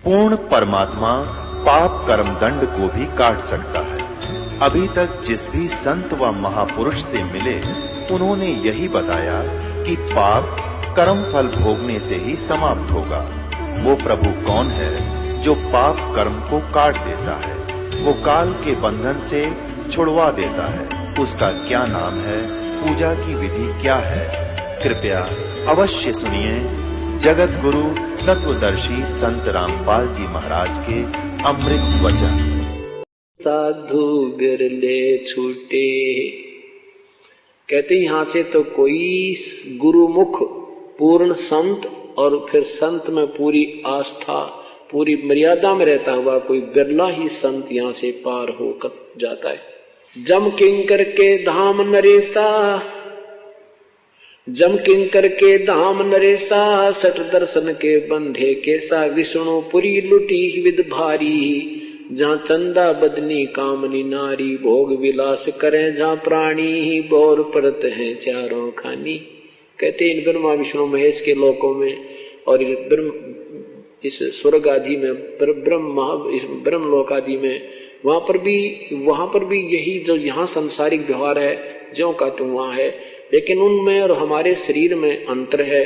पूर्ण परमात्मा पाप कर्म दंड को भी काट सकता है। अभी तक जिस भी संत व महापुरुष से मिले उन्होंने यही बताया कि पाप कर्म फल भोगने से ही समाप्त होगा। वो प्रभु कौन है जो पाप कर्म को काट देता है, वो काल के बंधन से छुड़वा देता है, उसका क्या नाम है, पूजा की विधि क्या है? कृपया अवश्य सुनिए जगत गुरु तत्वदर्शी संत रामपाल जी महाराज के अमृत वचन। साधु बिरले छूटे, कहते यहां से तो कोई गुरुमुख पूर्ण संत और फिर संत में पूरी आस्था पूरी मर्यादा में रहता हुआ कोई बिरला ही संत यहां से पार होकर जाता है। जम किंकर के धाम नरेसा, जम किंकर के धाम नरेसा, सठ दर्शन के बंधे केसा, विष्णु पुरी लुटी विद भारी, जहाँ चंदा बदनी कामनी नारी, भोग विलास करें जहाँ प्राणी ही बोर परत हैं चारों खानी। कहते इन ब्रह्मा विष्णु महेश के लोकों में और इस स्वर्ग आदि में ब्रह्म लोक आदि में वहां पर भी यही जो यहाँ सांसारिक व्यवहार है ज्यों का त्यों वहां है, लेकिन उनमें और हमारे शरीर में अंतर है।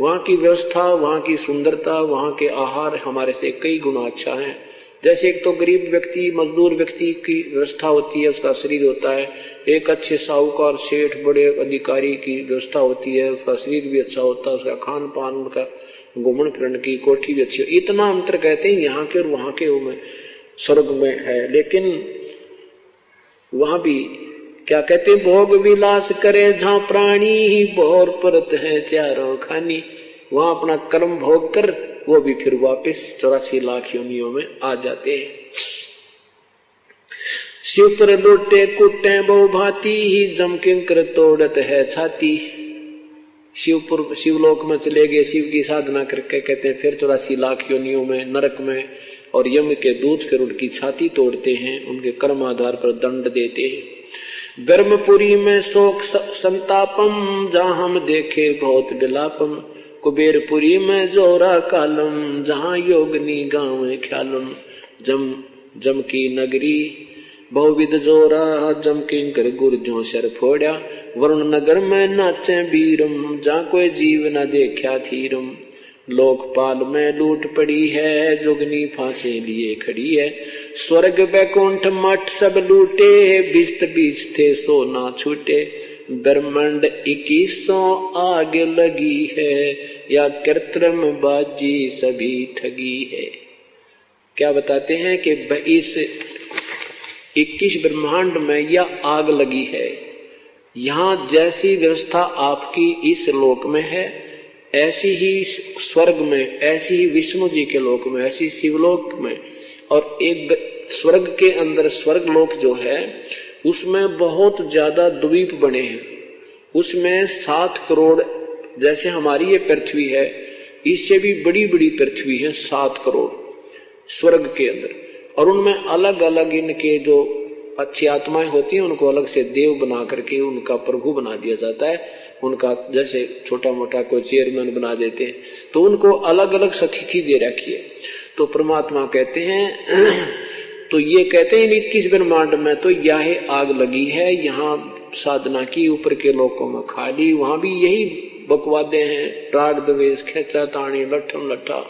वहां की व्यवस्था, वहां की सुंदरता, वहां के आहार हमारे से कई गुना अच्छा है। जैसे एक तो गरीब व्यक्ति मजदूर व्यक्ति की व्यवस्था होती है, उसका शरीर होता है, एक अच्छे साहूकार सेठ बड़े अधिकारी की व्यवस्था होती है, उसका शरीर भी अच्छा होता है, उसका खान पान उनका घूमन फिरन की कोठी भी अच्छी। इतना अंतर कहते हैं यहाँ के और वहां के स्वर्ग में है। लेकिन वहां भी क्या कहते, भोग विलास करे जहाँ प्राणी ही बोर परत है चारों खानी। वहां अपना कर्म भोग कर वो भी फिर वापस 84 लाख योनियों में आ जाते हैं। शिव पर लुटे कुटे बहु भांति ही, जम किंकर तोड़त है छाती। शिवलोक में चले गए, शिव की साधना करके कहते हैं फिर 84 लाख योनियों में नरक में, और यम के दूत फिर उनकी छाती तोड़ते हैं, उनके कर्म आधार पर दंड देते हैं। ब्रह्मपुरी में शोक संतापम, जहाँ हम देखे बहुत विलापम, कुबेरपुरी में जोरा कालम, जहाँ योगनी गाँव ख्यालम। जम की नगरी बहुविध जोरा, जम किंकर गुर्जों सर फोड़ा, वरुण नगर में नाचे बीरम, जहाँ कोई जीव न देखा थीरम। लोकपाल में लूट पड़ी है, जोगनी फांसे लिए खड़ी है, स्वर्ग बैकुंठ मठ सब लूटे, बिस्त बीच थे सो ना छूटे। ब्रह्मांड 2100 आग लगी है, या कृत्रिम बाजी सभी ठगी है। क्या बताते हैं कि इस 21 ब्रह्मांड में यह आग लगी है। यहाँ जैसी व्यवस्था आपकी इस लोक में है, ऐसी ही स्वर्ग में, ऐसी ही विष्णु जी के लोक में, ऐसी शिवलोक में, और एक स्वर्ग के अंदर स्वर्ग लोक जो है उसमें बहुत ज्यादा द्वीप बने हैं। उसमें 7 करोड़, जैसे हमारी ये पृथ्वी है इससे भी बड़ी बड़ी पृथ्वी है 7 करोड़ स्वर्ग के अंदर, और उनमें अलग अलग इनके जो अच्छी आत्माएं होती हैं उनको अलग से देव बना करके उनका प्रभु बना दिया जाता है। उनका जैसे छोटा मोटा कोई चेयरमैन बना देते हैं, तो उनको अलग अलग स्थिति दे रखी है। तो परमात्मा कहते हैं तो ये कहते हैं 21 ब्रह्मांड में तो यह आग लगी है। यहाँ साधना की ऊपर के लोकों में खाली, वहां भी यही बकवादे हैं, राग द्वेष खेचा ताणी लठम लट्ठा।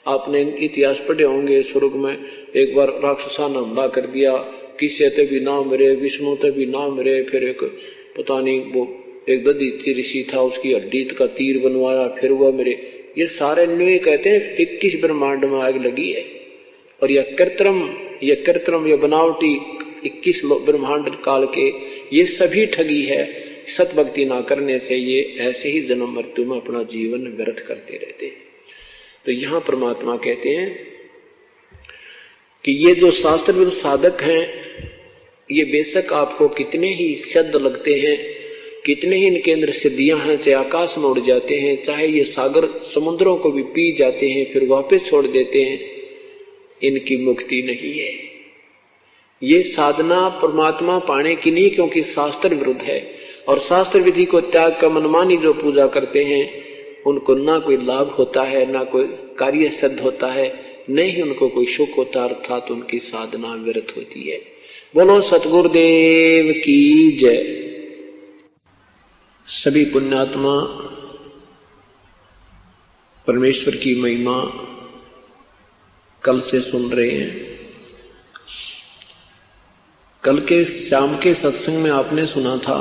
आपने इतिहास पढ़े होंगे, स्वर्ग में एक बार राक्षसा ने हमला कर दिया, किसी ते भी ना मरे, विष्णु ते भी ना मरे, फिर एक पता नहीं वो एक दधीचि ऋषि था, उसकी हड्डी का तीर बनवाया, फिर वह मेरे। ये सारे न्यू कहते हैं 21 ब्रह्मांड में आग लगी है। और यह कृत्रिम यह बनावटी 21 ब्रह्मांड काल के ये सभी ठगी है। सतभक्ति ना करने से ये ऐसे ही जन्म मृत्यु में अपना जीवन व्यर्थ करते रहते हैं। तो यहाँ परमात्मा कहते हैं कि ये जो शास्त्र विरुद्ध साधक हैं, ये बेशक आपको कितने ही सिद्ध लगते हैं, कितने ही इनके अंदर सिद्धियां हैं, चाहे आकाश में उड़ जाते हैं, चाहे ये सागर समुद्रों को भी पी जाते हैं फिर वापस छोड़ देते हैं, इनकी मुक्ति नहीं है। ये साधना परमात्मा पाने की नहीं, क्योंकि शास्त्र विरुद्ध है। और शास्त्र विधि को त्याग कर मनमानी जो पूजा करते हैं उनको ना कोई लाभ होता है, ना कोई कार्य सिद्ध होता है। नहीं उनको कोई सुख होता, अर्थात उनकी साधना व्यर्थ होती है। बोलो सतगुरुदेव की जय। सभी पुण्यात्मा परमेश्वर की महिमा कल से सुन रहे हैं। कल के शाम के सत्संग में आपने सुना था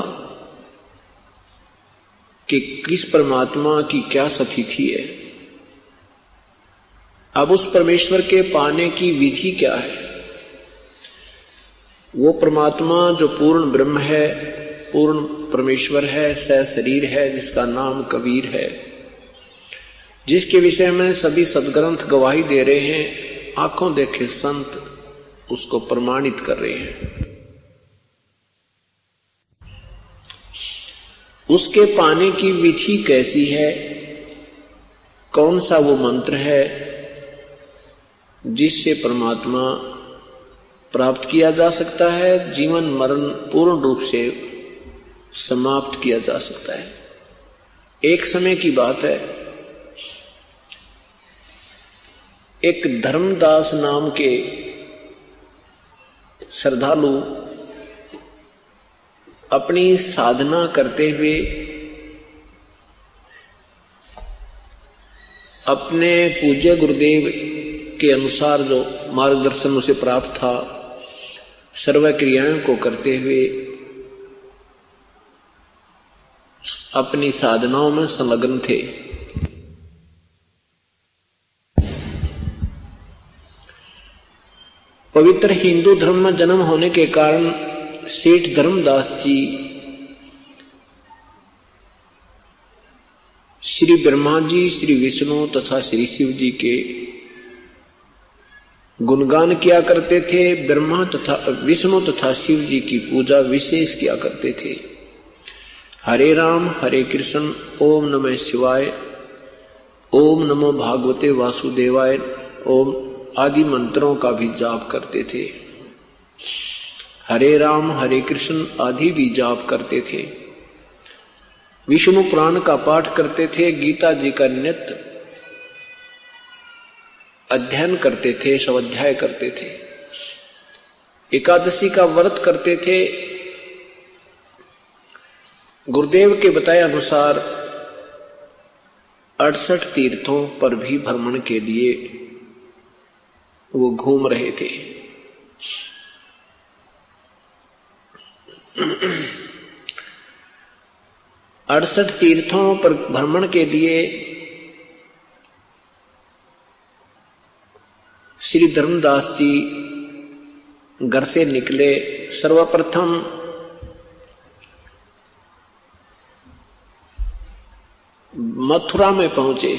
कि किस परमात्मा की क्या सतिथि है। अब उस परमेश्वर के पाने की विधि क्या है। वो परमात्मा जो पूर्ण ब्रह्म है, पूर्ण परमेश्वर है, सशरीर है, जिसका नाम कबीर है, जिसके विषय में सभी सदग्रंथ गवाही दे रहे हैं, आंखों देखे संत उसको प्रमाणित कर रहे हैं। उसके पाने की विधि कैसी है, कौन सा वो मंत्र है जिससे परमात्मा प्राप्त किया जा सकता है, जीवन मरण पूर्ण रूप से समाप्त किया जा सकता है। एक समय की बात है, एक धर्मदास नाम के श्रद्धालु अपनी साधना करते हुए अपने पूज्य गुरुदेव के अनुसार जो मार्गदर्शन उसे प्राप्त था, सर्व क्रियाओं को करते हुए अपनी साधनाओं में संलग्न थे। पवित्र हिंदू धर्म में जन्म होने के कारण सेठ धर्मदास जी श्री ब्रह्मा जी, श्री विष्णु तथा श्री शिव जी के गुणगान किया करते थे। ब्रह्मा तथा विष्णु तथा शिव जी की पूजा विशेष किया करते थे। हरे राम हरे कृष्ण, ओम नमः शिवाय, ओम नमो भागवते वासुदेवाय, ओम आदि मंत्रों का भी जाप करते थे। हरे राम हरे कृष्ण आदि भी जाप करते थे। विष्णु पुराण का पाठ करते थे। गीता जी का नित्य अध्ययन करते थे, स्वाध्याय करते थे। एकादशी का व्रत करते थे। गुरुदेव के बताए अनुसार 68 तीर्थों पर भी भ्रमण के लिए वो घूम रहे थे। अड़सठ तीर्थों पर भ्रमण के लिए श्री धर्मदास जी घर से निकले। सर्वप्रथम मथुरा में पहुंचे।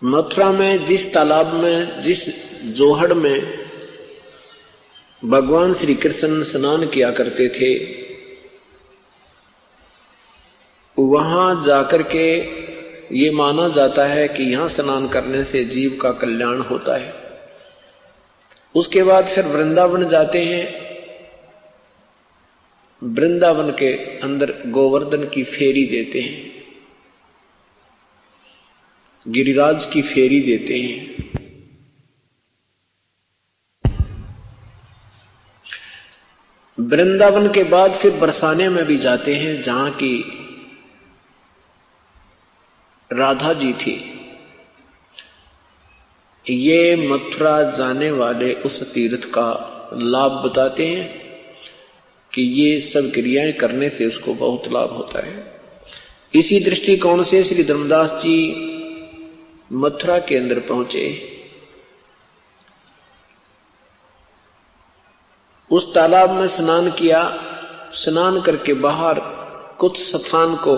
मथुरा में जिस तालाब में, जिस जोहड़ में भगवान श्री कृष्ण स्नान किया करते थे, वहां जाकर के ये माना जाता है कि यहां स्नान करने से जीव का कल्याण होता है। उसके बाद फिर वृंदावन जाते हैं। वृंदावन के अंदर गोवर्धन की फेरी देते हैं, गिरिराज की फेरी देते हैं। वृंदावन के बाद फिर बरसाने में भी जाते हैं, जहां की राधा जी थी। ये मथुरा जाने वाले उस तीर्थ का लाभ बताते हैं कि ये सब क्रियाएं करने से उसको बहुत लाभ होता है। इसी दृष्टिकोण से श्री धर्मदास जी मथुरा के अंदर पहुंचे। उस तालाब में स्नान किया। स्नान करके बाहर कुछ स्थान को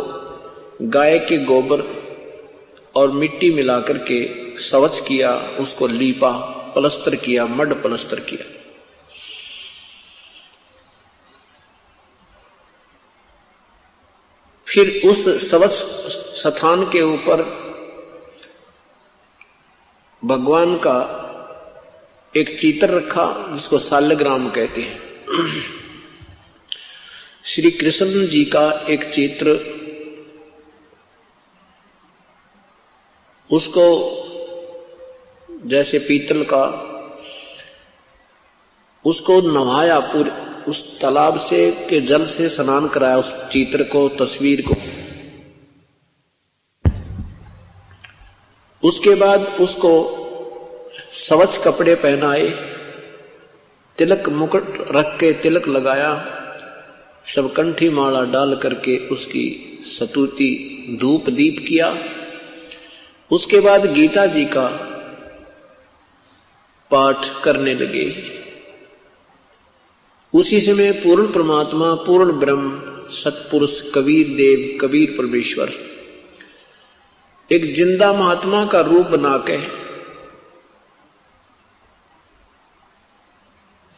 गाय के गोबर और मिट्टी मिलाकर के स्वच्छ किया, उसको लीपा, प्लस्तर किया, मड प्लस्तर किया। फिर उस स्वच्छ स्थान के ऊपर भगवान का एक चित्र रखा, जिसको शालग्राम कहते हैं। श्री कृष्ण जी का एक चित्र उसको जैसे पीतल का, उसको नहाया, पूरे उस तालाब से के जल से स्नान कराया उस चित्र को, तस्वीर को। उसके बाद उसको स्वच्छ कपड़े पहनाए, तिलक मुकुट रख के तिलक लगाया, सब कंठी माला डाल करके उसकी स्तुति धूप दीप किया। उसके बाद गीता जी का पाठ करने लगे। उसी समय पूर्ण परमात्मा, पूर्ण ब्रह्म, सतपुरुष कबीर देव, कबीर परमेश्वर एक जिंदा महात्मा का रूप बना के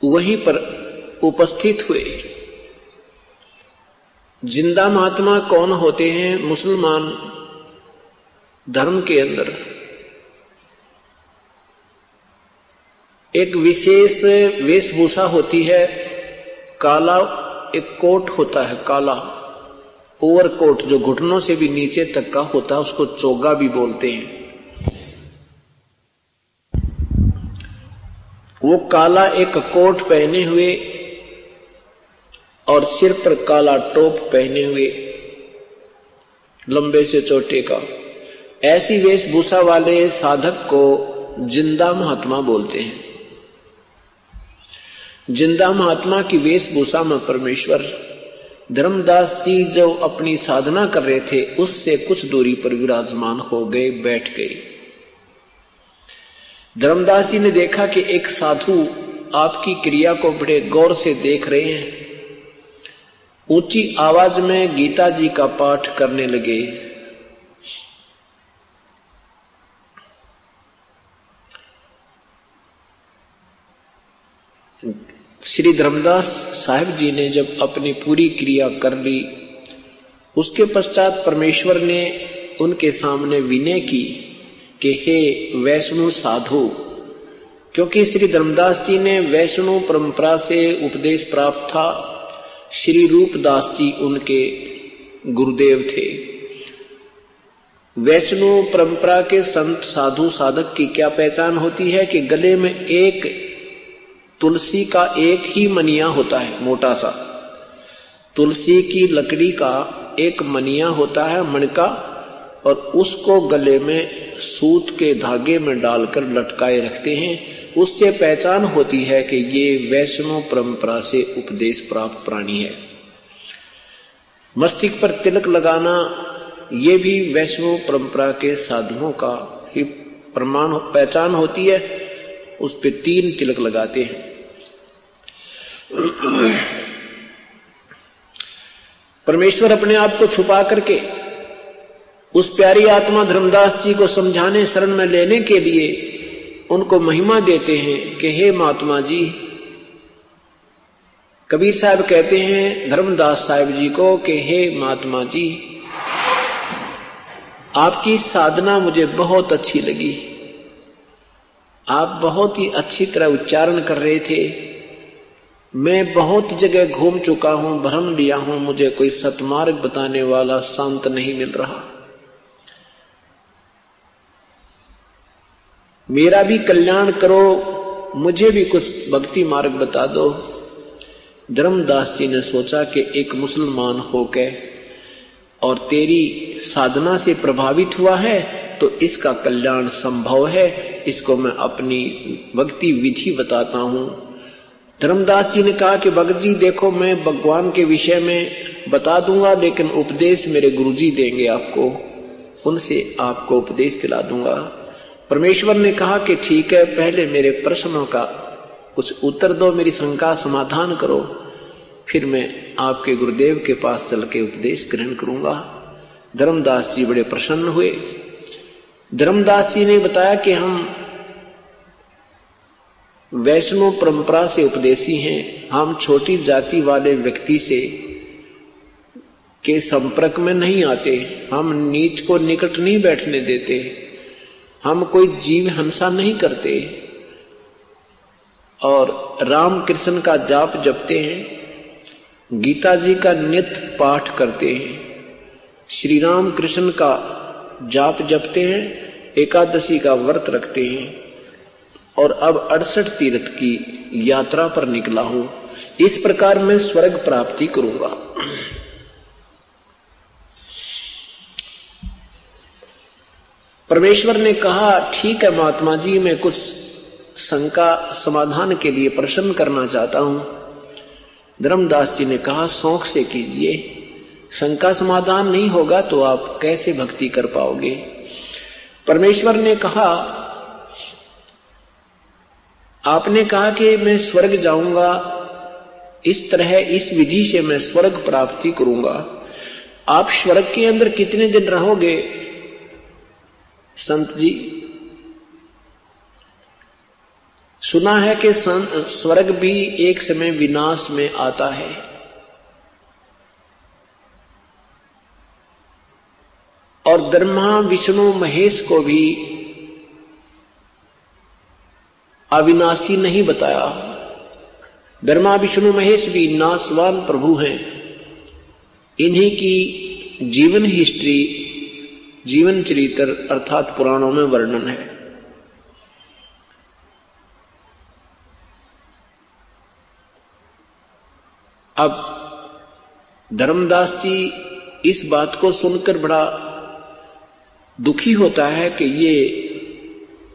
वहीं पर उपस्थित हुए। जिंदा महात्मा कौन होते हैं? मुसलमान धर्म के अंदर एक विशेष वेशभूषा होती है, काला एक कोट होता है, काला ओवरकोट जो घुटनों से भी नीचे तक का होता है, उसको चोगा भी बोलते हैं। वो काला एक कोट पहने हुए और सिर पर काला टोप पहने हुए, लंबे से चोटे का, ऐसी वेशभूषा वाले साधक को जिंदा महात्मा बोलते हैं। जिंदा महात्मा की वेशभूषा में परमेश्वर धर्मदास जी जो अपनी साधना कर रहे थे उससे कुछ दूरी पर विराजमान हो गए, बैठ गए। धर्मदास जी ने देखा कि एक साधु आपकी क्रिया को बड़े गौर से देख रहे हैं। ऊंची आवाज में गीता जी का पाठ करने लगे। श्री धर्मदास साहिब जी ने जब अपनी पूरी क्रिया कर ली, उसके पश्चात परमेश्वर ने उनके सामने विनय की कि हे वैष्णव साधु, क्योंकि श्री धर्मदास जी ने वैष्णव परंपरा से उपदेश प्राप्त था। श्री रूपदास जी उनके गुरुदेव थे। वैष्णव परंपरा के संत साधु साधक की क्या पहचान होती है कि गले में एक तुलसी का एक ही मनिया होता है, मोटा सा तुलसी की लकड़ी का एक मनिया होता है, मणका, और उसको गले में सूत के धागे में डालकर लटकाए रखते हैं। उससे पहचान होती है कि ये वैष्णव परंपरा से उपदेश प्राप्त प्राणी है। मस्तिष्क पर तिलक लगाना ये भी वैष्णव परंपरा के साधुओं का ही प्रमाण पहचान होती है। उस पे 3 तिलक लगाते हैं। परमेश्वर अपने आप को छुपा करके उस प्यारी आत्मा धर्मदास जी को समझाने, शरण में लेने के लिए उनको महिमा देते हैं कि हे महात्मा जी। कबीर साहब कहते हैं धर्मदास साहिब जी को कि हे महात्मा जी, आपकी साधना मुझे बहुत अच्छी लगी। आप बहुत ही अच्छी तरह उच्चारण कर रहे थे। मैं बहुत जगह घूम चुका हूं, भ्रम लिया हूं, मुझे कोई सतमार्ग बताने वाला संत नहीं मिल रहा। मेरा भी कल्याण करो, मुझे भी कुछ भक्ति मार्ग बता दो। धर्मदास जी ने सोचा कि एक मुसलमान होकर और तेरी साधना से प्रभावित हुआ है तो इसका कल्याण संभव है। इसको मैं अपनी भक्ति विधि बताता हूं। धर्मदास जी ने कहा कि भगत जी देखो, मैं भगवान के विषय में बता दूंगा, लेकिन उपदेश मेरे गुरुजी देंगे आपको, उनसे आपको उपदेश दिला दूंगा। परमेश्वर ने कहा कि ठीक है, पहले मेरे प्रश्नों का कुछ उत्तर दो, मेरी शंका समाधान करो, फिर मैं आपके गुरुदेव के पास चल के उपदेश ग्रहण करूंगा। धर्मदास जी बड़े प्रसन्न हुए। धर्मदास जी ने बताया कि हम वैष्णव परंपरा से उपदेशी हैं, हम छोटी जाति वाले व्यक्ति से के संपर्क में नहीं आते, हम नीच को निकट नहीं बैठने देते, हम कोई जीव हिंसा नहीं करते और राम कृष्ण का जाप जपते हैं, गीता जी का नित्य पाठ करते हैं, श्री राम कृष्ण का जाप जपते हैं एकादशी का व्रत रखते हैं और अब 68 तीर्थ की यात्रा पर निकला हूं। इस प्रकार मैं स्वर्ग प्राप्ति करूंगा। परमेश्वर ने कहा, ठीक है महात्मा जी, मैं कुछ शंका समाधान के लिए प्रश्न करना चाहता हूं। धर्मदास जी ने कहा, शौक से कीजिए, शंका समाधान नहीं होगा तो आप कैसे भक्ति कर पाओगे। परमेश्वर ने कहा, आपने कहा कि मैं स्वर्ग जाऊंगा, इस तरह इस विधि से मैं स्वर्ग प्राप्ति करूंगा। आप स्वर्ग के अंदर कितने दिन रहोगे संत जी? सुना है कि स्वर्ग भी एक समय विनाश में आता है। और ब्रह्मा विष्णु महेश को भी अविनाशी नहीं बताया। ब्रह्मा विष्णु महेश भी नाशवान प्रभु हैं। इन्हीं की जीवन हिस्ट्री, जीवन चरित्र अर्थात पुराणों में वर्णन है। अब धर्मदास जी इस बात को सुनकर बड़ा दुखी होता है कि ये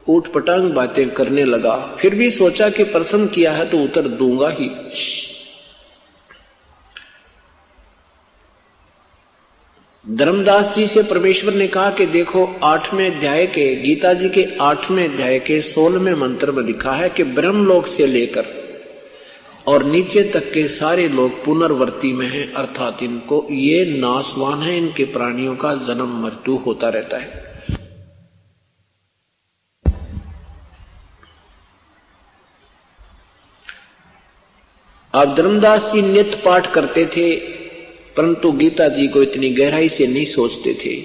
ऊटपटांग बातें करने लगा। फिर भी सोचा कि प्रश्न किया है तो उत्तर दूंगा ही। धर्मदास जी से परमेश्वर ने कहा कि देखो, 8वें अध्याय के, गीता जी के 8वें अध्याय के 16वें मंत्र में लिखा है कि ब्रह्मलोक से लेकर और नीचे तक के सारे लोग पुनर्वर्ती में हैं, अर्थात इनको ये नाशवान है, इनके प्राणियों का जन्म मृत्यु होता रहता है। अब धर्मदास जी नित्य पाठ करते थे, परंतु गीता जी को इतनी गहराई से नहीं सोचते थे।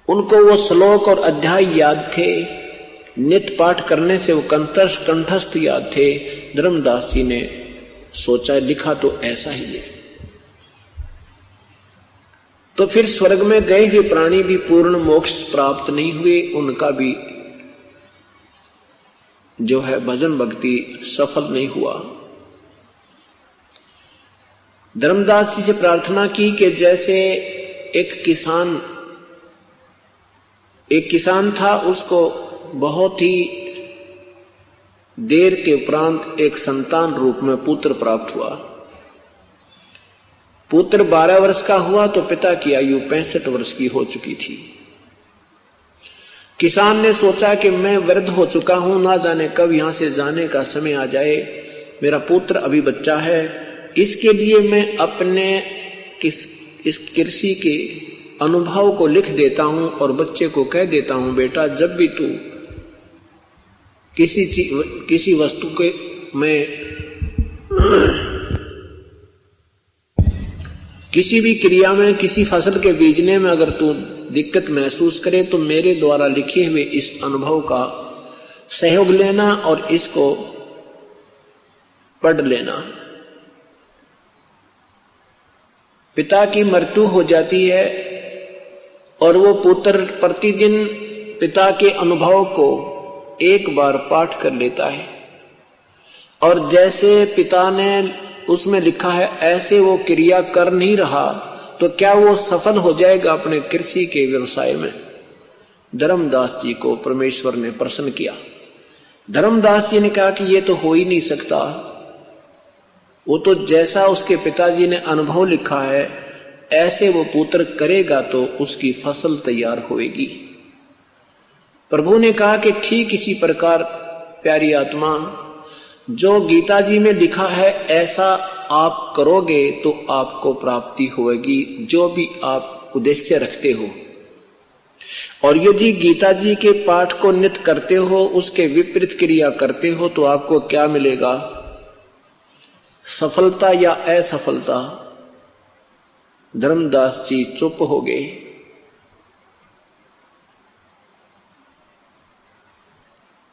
उनको वो श्लोक और अध्याय याद थे, नित्य पाठ करने से वो कंठस्थ याद थे। धर्मदास जी ने सोचा, लिखा तो ऐसा ही है। तो फिर स्वर्ग में गए हुए प्राणी भी पूर्ण मोक्ष प्राप्त नहीं हुए, उनका भी जो है भजन भक्ति सफल नहीं हुआ। धर्मदास जी से प्रार्थना की कि जैसे एक किसान था, उसको बहुत ही देर के उपरांत एक संतान रूप में पुत्र प्राप्त हुआ। पुत्र 12 वर्ष का हुआ तो पिता की आयु 65 वर्ष की हो चुकी थी। किसान ने सोचा कि मैं वृद्ध हो चुका हूं, ना जाने कब यहां से जाने का समय आ जाए, मेरा पुत्र अभी बच्चा है, इसके लिए मैं अपने इस कृषि के अनुभव को लिख देता हूं और बच्चे को कह देता हूं, बेटा जब भी तू किसी वस्तु के में किसी भी क्रिया में, किसी फसल के बीजने में अगर तू दिक्कत महसूस करे तो मेरे द्वारा लिखे हुए इस अनुभव का सहयोग लेना और इसको पढ़ लेना। पिता की मृत्यु हो जाती है और वो पुत्र प्रतिदिन पिता के अनुभव को एक बार पाठ कर लेता है और जैसे पिता ने उसमें लिखा है ऐसे वो क्रिया कर नहीं रहा तो क्या वो सफल हो जाएगा अपने कृषि के व्यवसाय में? धर्मदास जी को परमेश्वर ने प्रसन्न किया। धर्मदास जी ने कहा कि ये तो हो ही नहीं सकता, वो तो जैसा उसके पिताजी ने अनुभव लिखा है ऐसे वो पुत्र करेगा तो उसकी फसल तैयार होगी। प्रभु ने कहा कि ठीक इसी प्रकार प्यारी आत्मा, जो गीता जी में लिखा है ऐसा आप करोगे तो आपको प्राप्ति होगी, जो भी आप उद्देश्य रखते हो। और यदि गीता जी के पाठ को नित्य करते हो, उसके विपरीत क्रिया करते हो तो आपको क्या मिलेगा? सफलता या असफलता? धर्मदास जी चुप हो गए।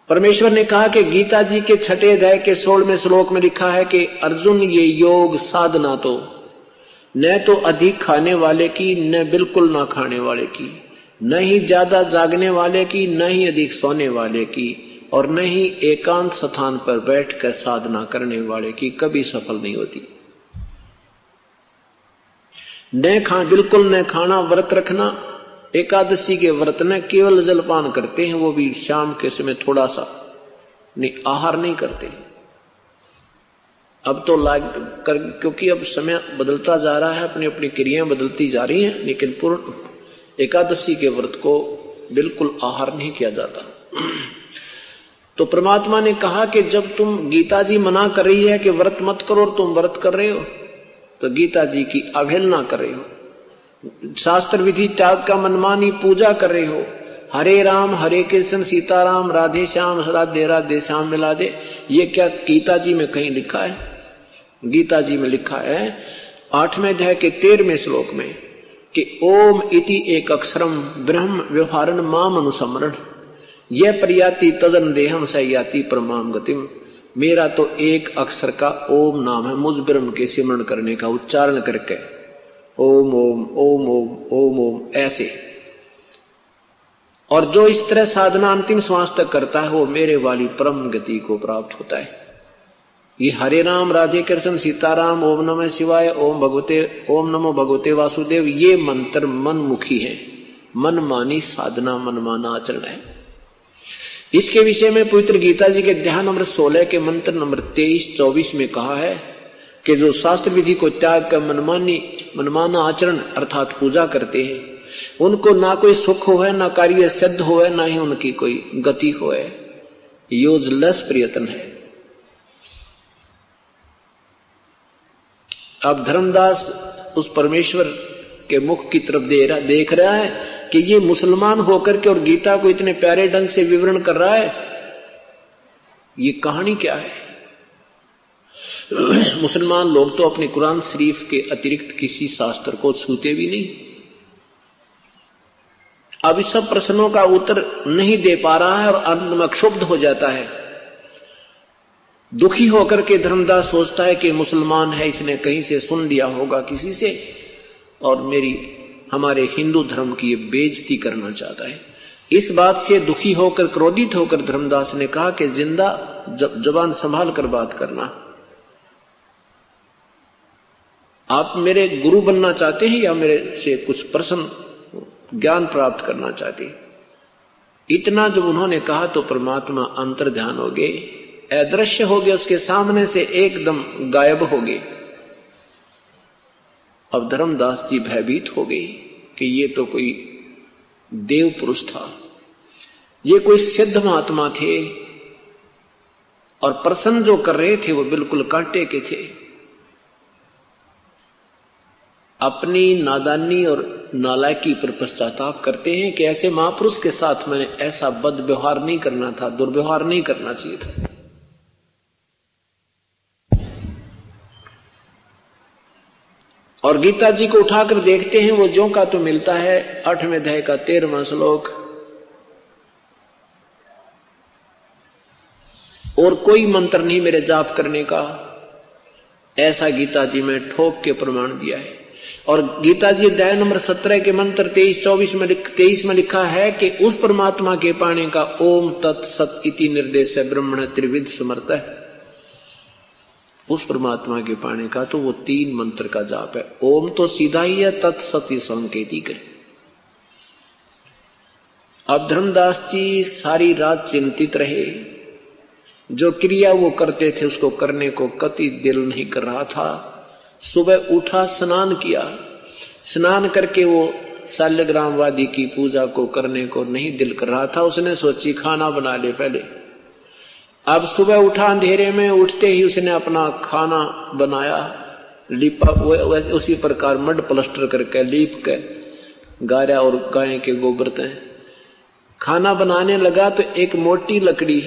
परमेश्वर ने कहा कि गीता जी के 6 अध्याय के 16वें श्लोक में लिखा है कि अर्जुन, ये योग साधना तो न तो अधिक खाने वाले की न बिल्कुल ना खाने वाले की, न ही ज्यादा जागने वाले की, न ही अधिक सोने वाले की, और न ही एकांत स्थान पर बैठकर साधना करने वाले की कभी सफल नहीं होती। बिल्कुल न खाना, व्रत रखना। एकादशी के व्रत न केवल जलपान करते हैं, वो भी शाम के समय थोड़ा सा, नहीं आहार नहीं करते। अब तो क्योंकि अब समय बदलता जा रहा है, अपनी अपनी क्रियाएं बदलती जा रही हैं, लेकिन पूर्ण एकादशी के व्रत को बिल्कुल आहार नहीं किया जाता। तो परमात्मा ने कहा कि जब तुम, गीता जी मना कर रही है कि व्रत मत करो और तुम व्रत कर रहे हो, तो गीता जी की अवहेलना कर रहे हो, शास्त्र विधि त्याग का मनमानी पूजा कर रहे हो। हरे राम हरे कृष्ण सीताराम राधे श्याम राधे राधे श्याम मिला दे, ये क्या गीता जी में कहीं लिखा है? गीता जी में लिखा है 8वें अध्याय के 13वें श्लोक में कि ओम इति एक अक्षरम ब्रह्म व्यवहारण माम अनुसमरण, यह प्रयाति तजन देहम सयाति परमाम गतिम। मेरा तो एक अक्षर का ओम नाम है, मुझ ब्रह्म के सिमरण करने का उच्चारण करके ओम ओम ओम ओम ओम ओम ऐसे, और जो इस तरह साधना अंतिम श्वास तक करता है वो मेरे वाली परम गति को प्राप्त होता है। ये हरे राम राधे कृष्ण सीताराम ओम नमः शिवाय ओम नमो भगवते वासुदेव, ये मंत्र मनमुखी है, मनमानी साधना, मनमाना आचरण है। इसके विषय में पवित्र गीता जी के अध्याय नंबर 16 के मंत्र नंबर 23-24 में कहा है कि जो शास्त्र विधि को त्याग कर मनमाना आचरण अर्थात पूजा करते हैं, उनको ना कोई सुख हो है, ना कार्य सिद्ध हो है, ना ही उनकी कोई गति हो है, यूजलेस प्रयत्न है। अब धर्मदास उस परमेश्वर के मुख की तरफ देख रहा है कि ये मुसलमान होकर के और गीता को इतने प्यारे ढंग से विवरण कर रहा है, ये कहानी क्या है? मुसलमान लोग तो अपने कुरान शरीफ के अतिरिक्त किसी शास्त्र को छूते भी नहीं। अब इस सब प्रश्नों का उत्तर नहीं दे पा रहा है और अंत में क्षुब्ध हो जाता है। दुखी होकर के धर्मदास सोचता है कि मुसलमान है, इसने कहीं से सुन लिया होगा किसी से और हमारे हिंदू धर्म की ये बेइज्जती करना चाहता है। इस बात से दुखी होकर, क्रोधित होकर धर्मदास ने कहा कि जिंदा जबान संभाल कर बात करना। आप मेरे गुरु बनना चाहते हैं या मेरे से कुछ प्रश्न ज्ञान प्राप्त करना चाहते हैं? इतना जब उन्होंने कहा तो परमात्मा अंतर्ध्यान हो गए, अदृश्य हो गए, उसके सामने से एकदम गायब हो गए। अब धर्मदास जी भयभीत हो गए कि ये तो कोई देव पुरुष था, ये कोई सिद्ध महात्मा थे, और प्रश्न जो कर रहे थे वो बिल्कुल कांटे के थे। अपनी नादानी और नालायकी पर पश्चाताप करते हैं कि ऐसे महापुरुष के साथ मैंने ऐसा बद व्यवहार नहीं करना था, दुर्व्यवहार नहीं करना चाहिए था। और गीता जी को उठाकर देखते हैं, वो ज्यों का तो मिलता है 8वें अध्याय का 13वां श्लोक, और कोई मंत्र नहीं मेरे जाप करने का, ऐसा गीता जी में ठोक के प्रमाण दिया है। और गीता जी अध्याय नंबर 17 के मंत्र 23 में लिखा है कि उस परमात्मा के पाने का ओम तत्सत इति निर्देश ब्रह्मण त्रिविध समर्थ है। उस परमात्मा के पाने का तो वो 3 मंत्र का जाप है। ओम तो सीधा ही है, तत्सत ही सांकेतिक है। अब धर्मदास जी सारी रात चिंतित रहे, जो क्रिया वो करते थे उसको करने को कति दिल नहीं कर रहा था। सुबह उठा, स्नान किया, स्नान करके वो शाल्यग्रामवादी की पूजा को करने को नहीं दिल कर रहा था। उसने सोची खाना बना ले पहले। अब सुबह उठा, अंधेरे में उठते ही उसने अपना खाना बनाया, लिपा, उसी प्रकार मड प्लस्टर करके लीप के गारा और गाय के गोबर से खाना बनाने लगा। तो एक मोटी लकड़ी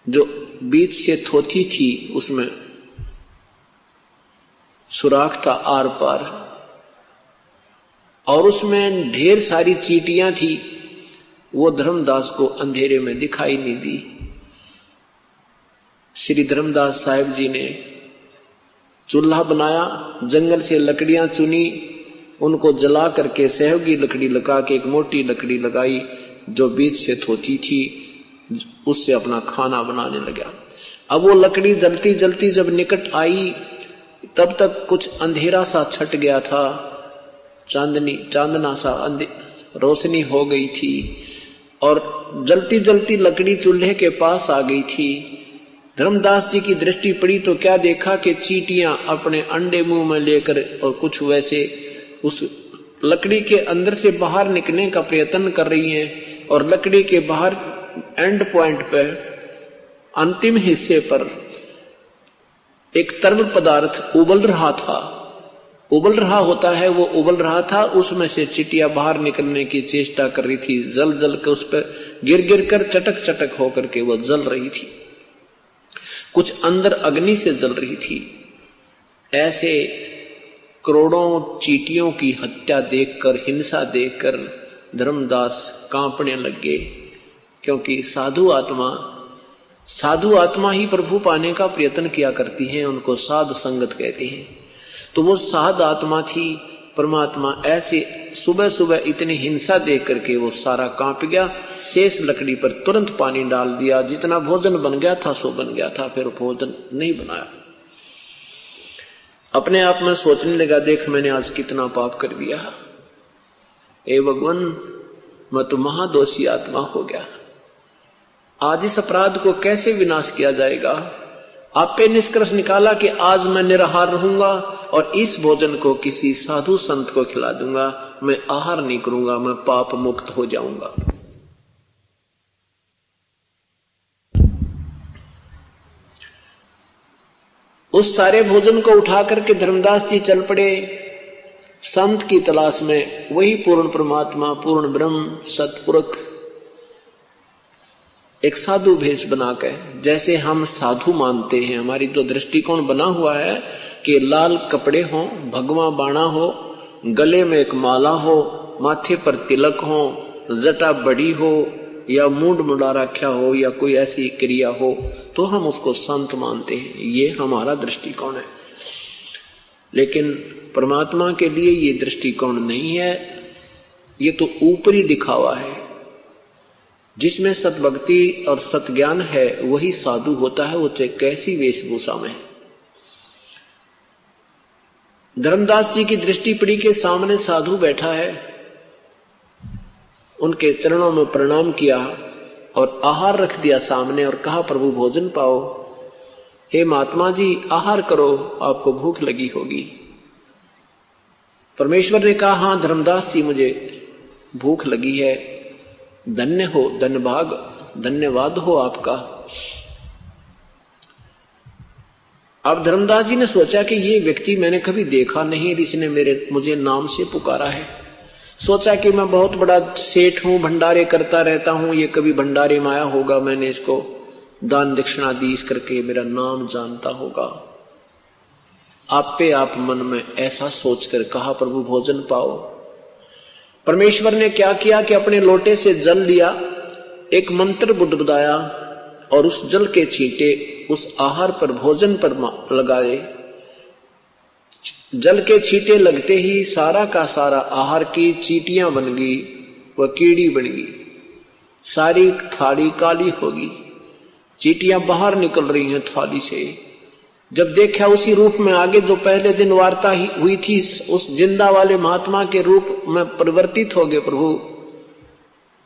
जो बीच से थोथी थी, उसमें सुराख था आर पार, और उसमें ढेर सारी चींटियां थी। वो धर्मदास को अंधेरे में दिखाई नहीं दी। श्री धर्मदास साहिब जी ने चूल्हा बनाया, जंगल से लकड़ियां चुनी, उनको जला करके सहयोगी लकड़ी लगा के एक मोटी लकड़ी लगाई जो बीच से धोती थी, उससे अपना खाना बनाने लगा। अब वो लकड़ी जलती जलती जब निकट आई तब तक कुछ अंधेरा सा छट गया था, चांदना सा रोशनी हो गई थी और जलती जलती लकड़ी चूल्हे के पास आ गई थी। धर्मदास जी की दृष्टि पड़ी तो क्या देखा कि चींटियां अपने अंडे मुंह में लेकर और कुछ वैसे उस लकड़ी के अंदर से बाहर निकलने का प्रयत्न कर रही हैं और लकड़ी के बाहर एंड पॉइंट पर अंतिम हिस्से पर एक तरल पदार्थ उबल रहा था, उबल रहा होता है, वो उबल रहा था, उसमें से चींटियां बाहर निकलने की चेष्टा कर रही थी, जल जल कर उस पर गिर गिर कर चटक चटक होकर के वो जल रही थी, कुछ अंदर अग्नि से जल रही थी। ऐसे करोड़ों चींटियों की हत्या देखकर, हिंसा देखकर धर्मदास कांपने लगे, क्योंकि साधु आत्मा ही प्रभु पाने का प्रयत्न किया करती हैं, उनको साध संगत कहते हैं। तो वो साध आत्मा थी। परमात्मा ऐसे सुबह सुबह इतनी हिंसा देख करके वो सारा कांप गया, शेष लकड़ी पर तुरंत पानी डाल दिया, जितना भोजन बन गया था सो बन गया था, फिर भोजन नहीं बनाया। अपने आप में सोचने लगा, देख मैंने आज कितना पाप कर दिया, ए भगवान मैं तो महादोषी आत्मा हो गया, आज इस अपराध को कैसे विनाश किया जाएगा। आप पे निष्कर्ष निकाला कि आज मैं निराहार रहूंगा और इस भोजन को किसी साधु संत को खिला दूंगा, मैं आहार नहीं करूंगा, मैं पाप मुक्त हो जाऊंगा। उस सारे भोजन को उठा करके धर्मदास जी चल पड़े संत की तलाश में, वही पूर्ण परमात्मा, पूर्ण ब्रह्म, सतपुरुष एक साधु भेष बनाकर, जैसे हम साधु मानते हैं, हमारी जो दृष्टिकोण बना हुआ है कि लाल कपड़े हो, भगवा बाणा हो, गले में एक माला हो, माथे पर तिलक हो, जटा बड़ी हो या मूंड मुड़ा रखा हो या कोई ऐसी क्रिया हो तो हम उसको संत मानते हैं। ये हमारा दृष्टिकोण है। लेकिन परमात्मा के लिए ये दृष्टिकोण नहीं है, ये तो ऊपरी दिखावा है। जिसमें सतभक्ति और सतज्ञान है वही साधु होता है, वो चाहे कैसी वेशभूषा में। धर्मदास जी की दृष्टि पड़ी के सामने साधु बैठा है, उनके चरणों में प्रणाम किया और आहार रख दिया सामने और कहा प्रभु भोजन पाओ। हे महात्मा जी आहार करो, आपको भूख लगी होगी। परमेश्वर ने कहा हाँ धर्मदास जी मुझे भूख लगी है, धन्य हो, धन्यभाग, धन्यवाद हो आपका। अब धर्मदास जी ने सोचा कि ये व्यक्ति मैंने कभी देखा नहीं, इसने मुझे नाम से पुकारा है। सोचा कि मैं बहुत बड़ा सेठ हूं, भंडारे करता रहता हूं, ये कभी भंडारे में आया होगा, मैंने इसको दान दक्षिणा दी, इस करके मेरा नाम जानता होगा। आप पे आप मन में ऐसा सोचकर कहा प्रभु भोजन पाओ। परमेश्वर ने क्या किया कि अपने लोटे से जल लिया, एक मंत्र बुदबुदाया और उस जल के छींटे उस आहार पर, भोजन पर लगाए। जल के छींटे लगते ही सारा का सारा आहार की चींटियां बन गई, वह कीड़ी बन गई, सारी थाली काली होगी, चींटियां बाहर निकल रही हैं थाली से। जब देखा उसी रूप में आगे जो पहले दिन वार्ता हुई थी उस जिंदा वाले महात्मा के रूप में परिवर्तित हो गए प्रभु,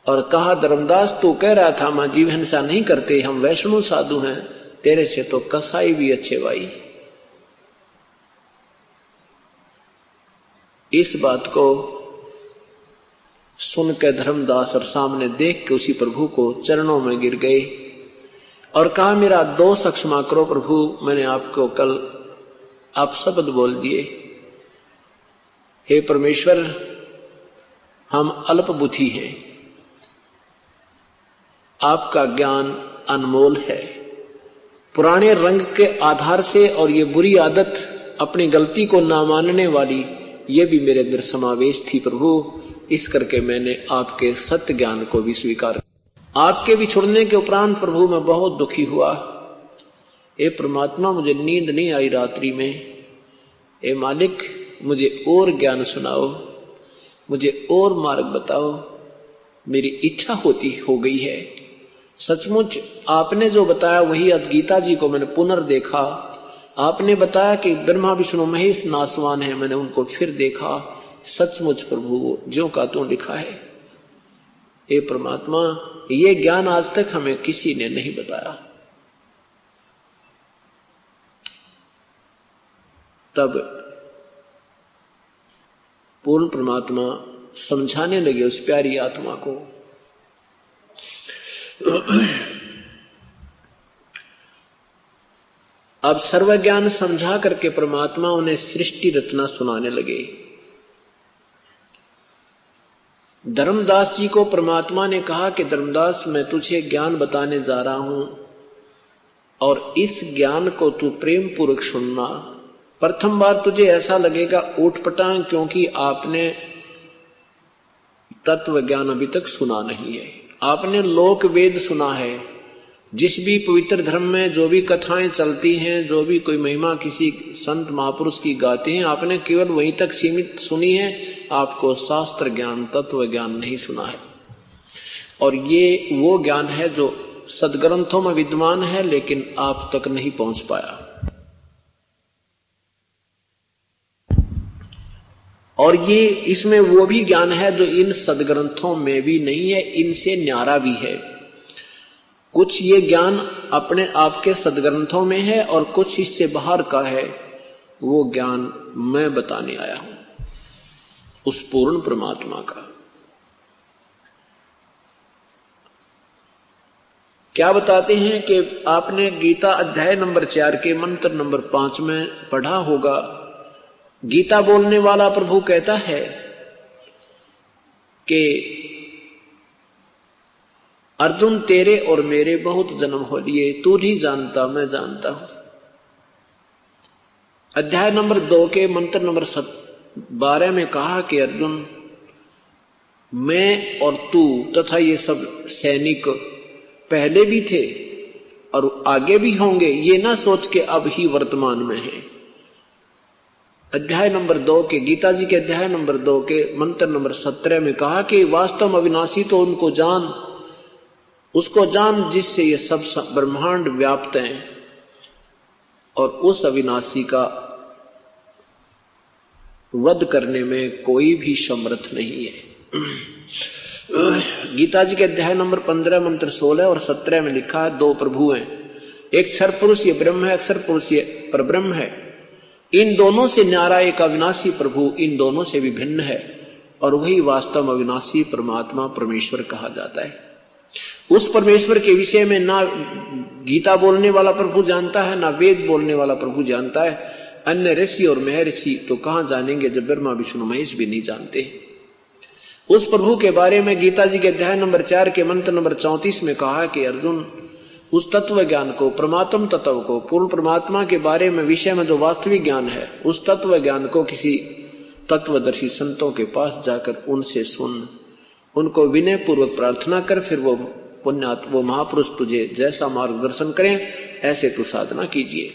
और कहा धर्मदास तू कह रहा था मैं जीव हिंसा नहीं करते, हम वैष्णव साधु हैं, तेरे से तो कसाई भी अच्छे भाई। इस बात को सुनकर धर्मदास और सामने देख के उसी प्रभु को चरणों में गिर गए और कहा मेरा दोष क्षमा करो प्रभु, मैंने आपको कल आप शब्द बोल दिए। हे परमेश्वर हम अल्प बुद्धि हैं, आपका ज्ञान अनमोल है। पुराने रंग के आधार से और ये बुरी आदत अपनी गलती को ना मानने वाली, ये भी मेरे अंदर समावेश थी प्रभु, इस करके मैंने आपके सत्य ज्ञान को भी स्वीकार। आपके बिछुड़ने के उपरांत प्रभु मैं बहुत दुखी हुआ। ए परमात्मा मुझे नींद नहीं आई रात्रि में, ए मालिक मुझे और ज्ञान सुनाओ। मुझे और मार्ग बताओ, मेरी इच्छा हो गई है। सचमुच आपने जो बताया वही गीता जी को मैंने पुनर्देखा। आपने बताया कि ब्रह्मा विष्णु महेश नासवान है, मैंने उनको फिर देखा। सचमुच प्रभु ज्यों का त्यों लिखा है। हे परमात्मा, ये ज्ञान आज तक हमें किसी ने नहीं बताया। तब पूर्ण परमात्मा समझाने लगे उस प्यारी आत्मा को। अब सर्वज्ञान समझा करके परमात्मा उन्हें सृष्टि रचना सुनाने लगे। धर्मदास जी को परमात्मा ने कहा कि धर्मदास, मैं तुझे ज्ञान बताने जा रहा हूं और इस ज्ञान को तू प्रेम पूर्वक सुनना। प्रथम बार तुझे ऐसा लगेगा ऊटपटांग, क्योंकि आपने तत्व ज्ञान अभी तक सुना नहीं है। आपने लोक वेद सुना है। जिस भी पवित्र धर्म में जो भी कथाएं चलती हैं, जो भी कोई महिमा किसी संत महापुरुष की गाते हैं, आपने केवल वहीं तक सीमित सुनी है। आपको शास्त्र ज्ञान, तत्व ज्ञान नहीं सुना है। और ये वो ज्ञान है जो सदग्रंथों में विद्यमान है, लेकिन आप तक नहीं पहुंच पाया। और ये इसमें वो भी ज्ञान है जो इन सदग्रंथों में भी नहीं है, इनसे न्यारा भी है। कुछ ये ज्ञान अपने आप के सदग्रंथों में है और कुछ इससे बाहर का है। वो ज्ञान मैं बताने आया हूं उस पूर्ण परमात्मा का। क्या बताते हैं कि आपने गीता अध्याय नंबर 4 के मंत्र नंबर 5 में पढ़ा होगा। गीता बोलने वाला प्रभु कहता है कि अर्जुन, तेरे और मेरे बहुत जन्म हो लिए, तू नहीं जानता, मैं जानता हूं। अध्याय नंबर 2 के मंत्र नंबर 12 में कहा कि अर्जुन, मैं और तू तथा ये सब सैनिक पहले भी थे और आगे भी होंगे, ये ना सोच के अब ही वर्तमान में है। अध्याय नंबर 2 के, गीता जी के अध्याय नंबर 2 के मंत्र नंबर 17 में कहा कि वास्तव अविनाशी तो उनको जान, उसको जान जिससे ये सब ब्रह्मांड व्याप्त हैं, और उस अविनाशी का वध करने में कोई भी समर्थ नहीं है। गीता जी के अध्याय नंबर 15 मंत्र 16 और 17 में लिखा है, 2 प्रभु हैं, एक क्षर पुरुष ये ब्रह्म है, अक्षर पुरुष ये परब्रह्म है। इन दोनों से न्यारा एक अविनाशी प्रभु इन दोनों से भी भिन्न है, और वही वास्तव अविनाशी परमात्मा परमेश्वर कहा जाता है। उस परमेश्वर के विषय में ना गीता बोलने वाला प्रभु जानता है, ना वेद बोलने वाला प्रभु जानता है। अन्य ऋषि और महर्षि तो कहां जानेंगे जब ब्रह्मा विष्णु महेश भी नहीं जानते। उस प्रभु के बारे में गीता जी के अध्याय नंबर 4 के मंत्र नंबर 34 में कहा कि अर्जुन, उस तत्व ज्ञान को, परमात्म तत्व को, पूर्ण परमात्मा के बारे में विषय में जो वास्तविक ज्ञान है, उस तत्व ज्ञान को किसी तत्वदर्शी संतों के पास जाकर उनसे सुन, उनको विनय पूर्वक प्रार्थना कर, फिर वो पुण्यात्मा, वो महापुरुष तुझे जैसा मार्गदर्शन करें ऐसे तू साधना कीजिए।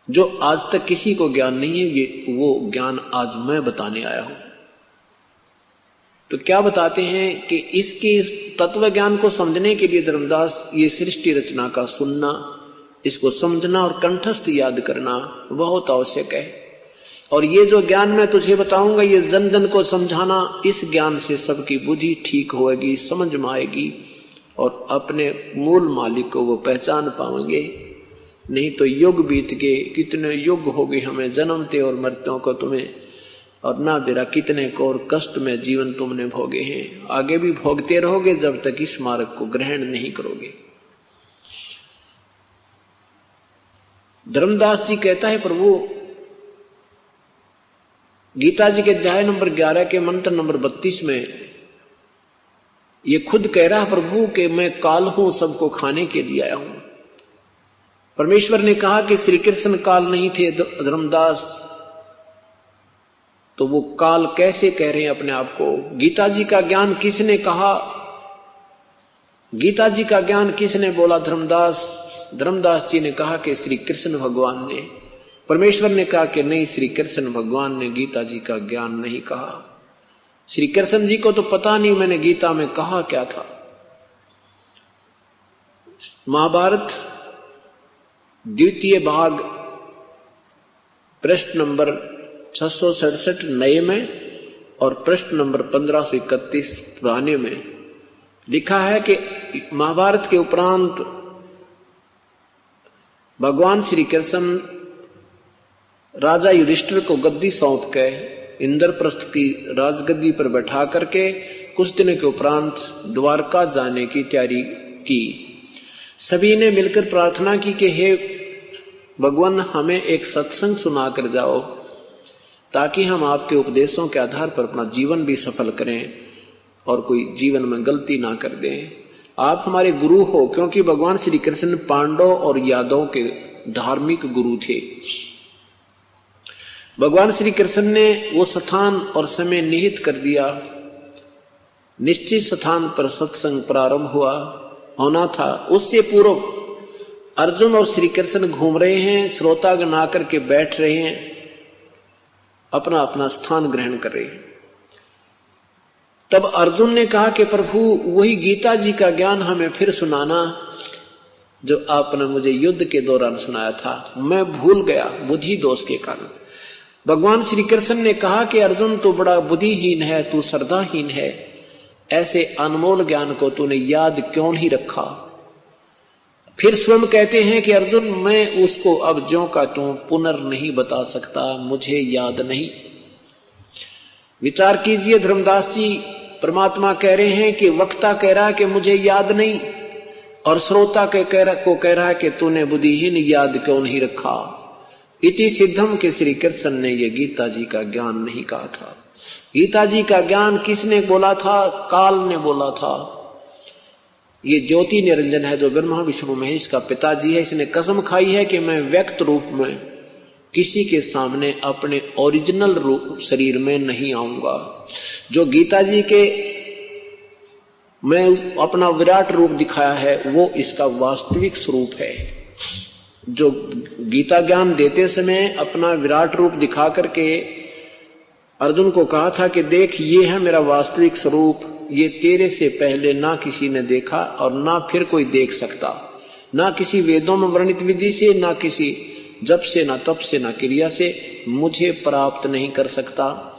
जो आज तक किसी को ज्ञान नहीं है, ये वो ज्ञान आज मैं बताने आया हूं। तो क्या बताते हैं कि इसके तत्व ज्ञान को समझने के लिए धर्मदास ये सृष्टि रचना का सुनना, इसको समझना और कंठस्थ याद करना बहुत आवश्यक है। और ये जो ज्ञान मैं तुझे बताऊंगा, ये जन जन को समझाना, इस ज्ञान से सबकी बुद्धि ठीक होगी, समझ में आएगी और अपने मूल मालिक को वो पहचान पाएंगे। नहीं तो युग बीत गए, कितने युग हो गए हमें जन्मते और मरते को तुम्हें, और ना बेरा कितने को और कष्ट में जीवन तुमने भोगे हैं, आगे भी भोगते रहोगे जब तक इस मार्ग को ग्रहण नहीं करोगे। धर्मदास जी कहता है, प्रभु गीता जी के अध्याय नंबर 11 के मंत्र नंबर 32 में ये खुद कह रहा है प्रभु कि मैं काल हूं, सबको खाने के लिए आया हूं। परमेश्वर ने कहा कि श्री कृष्ण काल नहीं थे धर्मदास, तो वो काल कैसे कह रहे हैं अपने आप को? गीता जी का ज्ञान किसने कहा? गीता जी का ज्ञान किसने बोला? धर्मदास जी ने कहा कि श्री कृष्ण भगवान ने। परमेश्वर ने कहा कि नहीं, श्री कृष्ण भगवान ने गीता जी का ज्ञान नहीं कहा। श्री कृष्ण जी को तो पता नहीं मैंने गीता में कहा क्या था। महाभारत द्वितीय भाग पृष्ठ नंबर 667 नए में और पृष्ठ नंबर 1531 पुराने में लिखा है कि महाभारत के उपरांत भगवान श्री कृष्ण राजा युधिष्ठिर को गद्दी सौंप के इंद्रप्रस्थ की राजगद्दी पर बैठा करके कुछ दिन के उपरांत द्वारका जाने की तैयारी की। सभी ने मिलकर प्रार्थना की कि हे भगवान, हमें एक सत्संग सुना कर जाओ ताकि हम आपके उपदेशों के आधार पर अपना जीवन भी सफल करें और कोई जीवन में गलती ना कर दें। आप हमारे गुरु हो, क्योंकि भगवान श्री कृष्ण पांडव और यादव के धार्मिक गुरु थे। भगवान श्री कृष्ण ने वो स्थान और समय निहित कर दिया। निश्चित स्थान पर सत्संग प्रारंभ होना था। उससे पूर्व अर्जुन और श्री कृष्ण घूम रहे हैं, श्रोतागण आकर के बैठ रहे हैं, अपना अपना स्थान ग्रहण कर रहे हैं। तब अर्जुन ने कहा कि प्रभु, वही गीता जी का ज्ञान हमें फिर सुनाना जो आपने मुझे युद्ध के दौरान सुनाया था। मैं भूल गया बुद्धि दोष के कारण। भगवान श्री कृष्ण ने कहा कि अर्जुन, तू बड़ा बुद्धिहीन है, तू श्रद्धाहीन है, ऐसे अनमोल ज्ञान को तूने याद क्यों नहीं रखा। फिर स्वयं कहते हैं कि अर्जुन, मैं उसको अब ज्यों का त्यों पुनर् नहीं बता सकता, मुझे याद नहीं। विचार कीजिए धर्मदास जी, परमात्मा कह रहे हैं कि वक्ता कह रहा है कि मुझे याद नहीं, और श्रोता को कह रहा है कि तूने बुद्धिहीन याद क्यों नहीं रखा। इति सिद्धम के श्री कृष्ण ने ये गीता जी का ज्ञान नहीं कहा था। गीता जी का ज्ञान किसने बोला था? काल ने बोला था। ये ज्योति निरंजन है जो ब्रह्मा विष्णु महेश का पिताजी है। इसने कसम खाई है कि मैं व्यक्त रूप में किसी के सामने अपने ओरिजिनल रूप शरीर में नहीं आऊंगा। जो गीता जी के मैं अपना विराट रूप दिखाया है वो इसका वास्तविक स्वरूप है। जो गीता ज्ञान देते समय अपना विराट रूप दिखा करके अर्जुन को कहा था कि देख, ये है मेरा वास्तविक स्वरूप, ये तेरे से पहले ना किसी ने देखा और ना फिर कोई देख सकता, ना किसी वेदों में वर्णित विधि से, ना किसी जप से, ना तप से, ना क्रिया से मुझे प्राप्त नहीं कर सकता।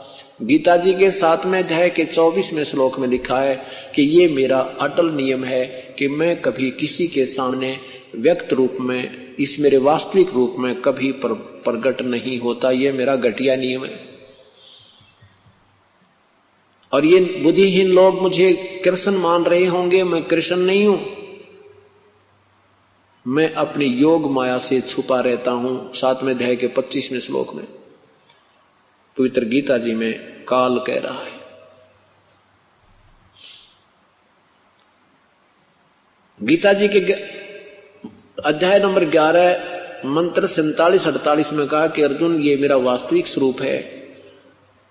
गीता जी के 7वें अध्याय के 24वें श्लोक में लिखा है कि ये मेरा अटल नियम है कि मैं कभी किसी के सामने व्यक्त रूप में, इस मेरे वास्तविक रूप में कभी प्रकट नहीं होता। ये मेरा घटिया नियम है। और ये बुद्धिहीन लोग मुझे कृष्ण मान रहे होंगे, मैं कृष्ण नहीं हूं, मैं अपनी योग माया से छुपा रहता हूं। 7वें अध्याय के 25वें श्लोक में पवित्र गीता जी में काल कह रहा है। गीता जी के अध्याय नंबर 11 मंत्र 47-48 में कहा कि अर्जुन, ये मेरा वास्तविक स्वरूप है,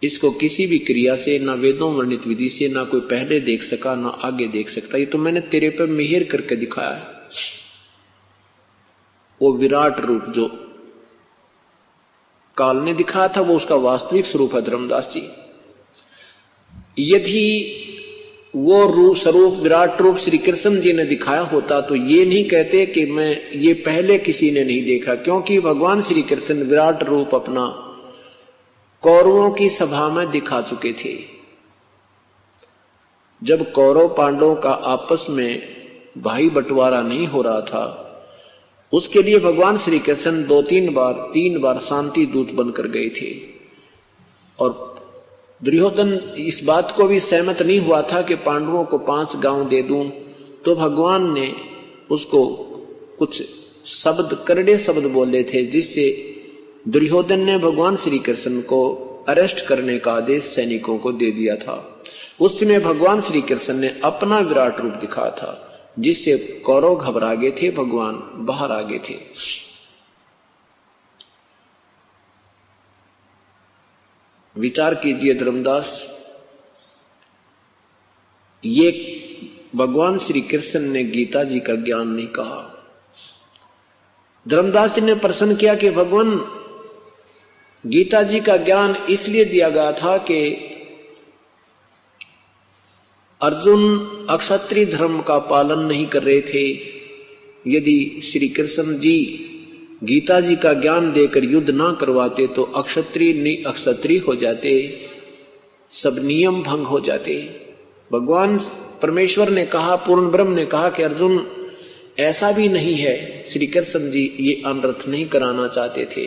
इसको किसी भी क्रिया से, ना वेदों वर्णित विधि से, ना कोई पहले देख सका ना आगे देख सकता। ये तो मैंने तेरे पे मिहिर करके दिखाया है। वो विराट रूप जो काल ने दिखाया था वो उसका वास्तविक स्वरूप है धर्मदास जी। यदि वो स्वरूप विराट रूप श्री कृष्ण जी ने दिखाया होता तो ये नहीं कहते कि मैं ये पहले किसी ने नहीं देखा, क्योंकि भगवान श्री कृष्ण विराट रूप अपना कौरवों की सभा में दिखा चुके थे। जब कौरव पांडवों का आपस में भाई बंटवारा नहीं हो रहा था, उसके लिए भगवान श्री कृष्ण 3 बार शांति दूत बनकर गए थे। और दुर्योधन इस बात को भी सहमत नहीं हुआ था कि पांडवों को 5 गांव दे दूं, तो भगवान ने उसको कुछ शब्द, करड़े शब्द बोले थे, जिससे दुर्योधन ने भगवान श्री कृष्ण को अरेस्ट करने का आदेश सैनिकों को दे दिया था। उस समय भगवान श्री कृष्ण ने अपना विराट रूप दिखाया था, जिससे कौरव घबरा गए थे, भगवान बाहर आ गए थे। विचार कीजिए धर्मदास, ये भगवान श्री कृष्ण ने गीता जी का ज्ञान नहीं कहा। धर्मदास जी ने प्रश्न किया कि भगवान, गीता जी का ज्ञान इसलिए दिया गया था कि अर्जुन अक्षत्रिय धर्म का पालन नहीं कर रहे थे। यदि श्री कृष्ण जी गीता जी का ज्ञान देकर युद्ध ना करवाते तो अक्षत्रिय हो जाते, सब नियम भंग हो जाते। भगवान परमेश्वर ने कहा, पूर्ण ब्रह्म ने कहा कि अर्जुन ऐसा भी नहीं है। श्री कृष्ण जी ये अनर्थ नहीं कराना चाहते थे।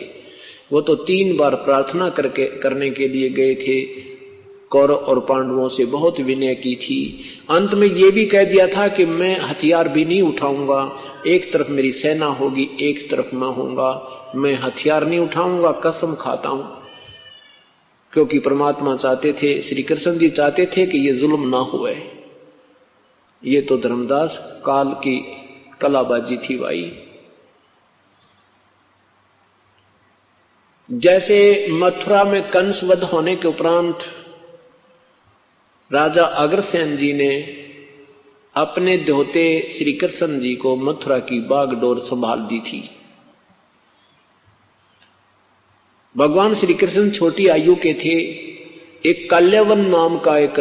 वो तो 3 बार प्रार्थना करने के लिए गए थे, कौरव और पांडवों से बहुत विनय की थी। अंत में ये भी कह दिया था कि मैं हथियार भी नहीं उठाऊंगा, एक तरफ मेरी सेना होगी, एक तरफ मैं होऊंगा, मैं हथियार नहीं उठाऊंगा, कसम खाता हूं। क्योंकि परमात्मा चाहते थे, श्री कृष्ण जी चाहते थे कि ये जुल्म ना हुए। ये तो धर्मदास काल की कलाबाजी थी भाई। जैसे मथुरा में कंस वध होने के उपरांत राजा अग्रसेन जी ने अपने दोहते श्री कृष्ण जी को मथुरा की बागडोर संभाल दी थी। भगवान श्री कृष्ण छोटी आयु के थे। एक काल्यवन नाम का एक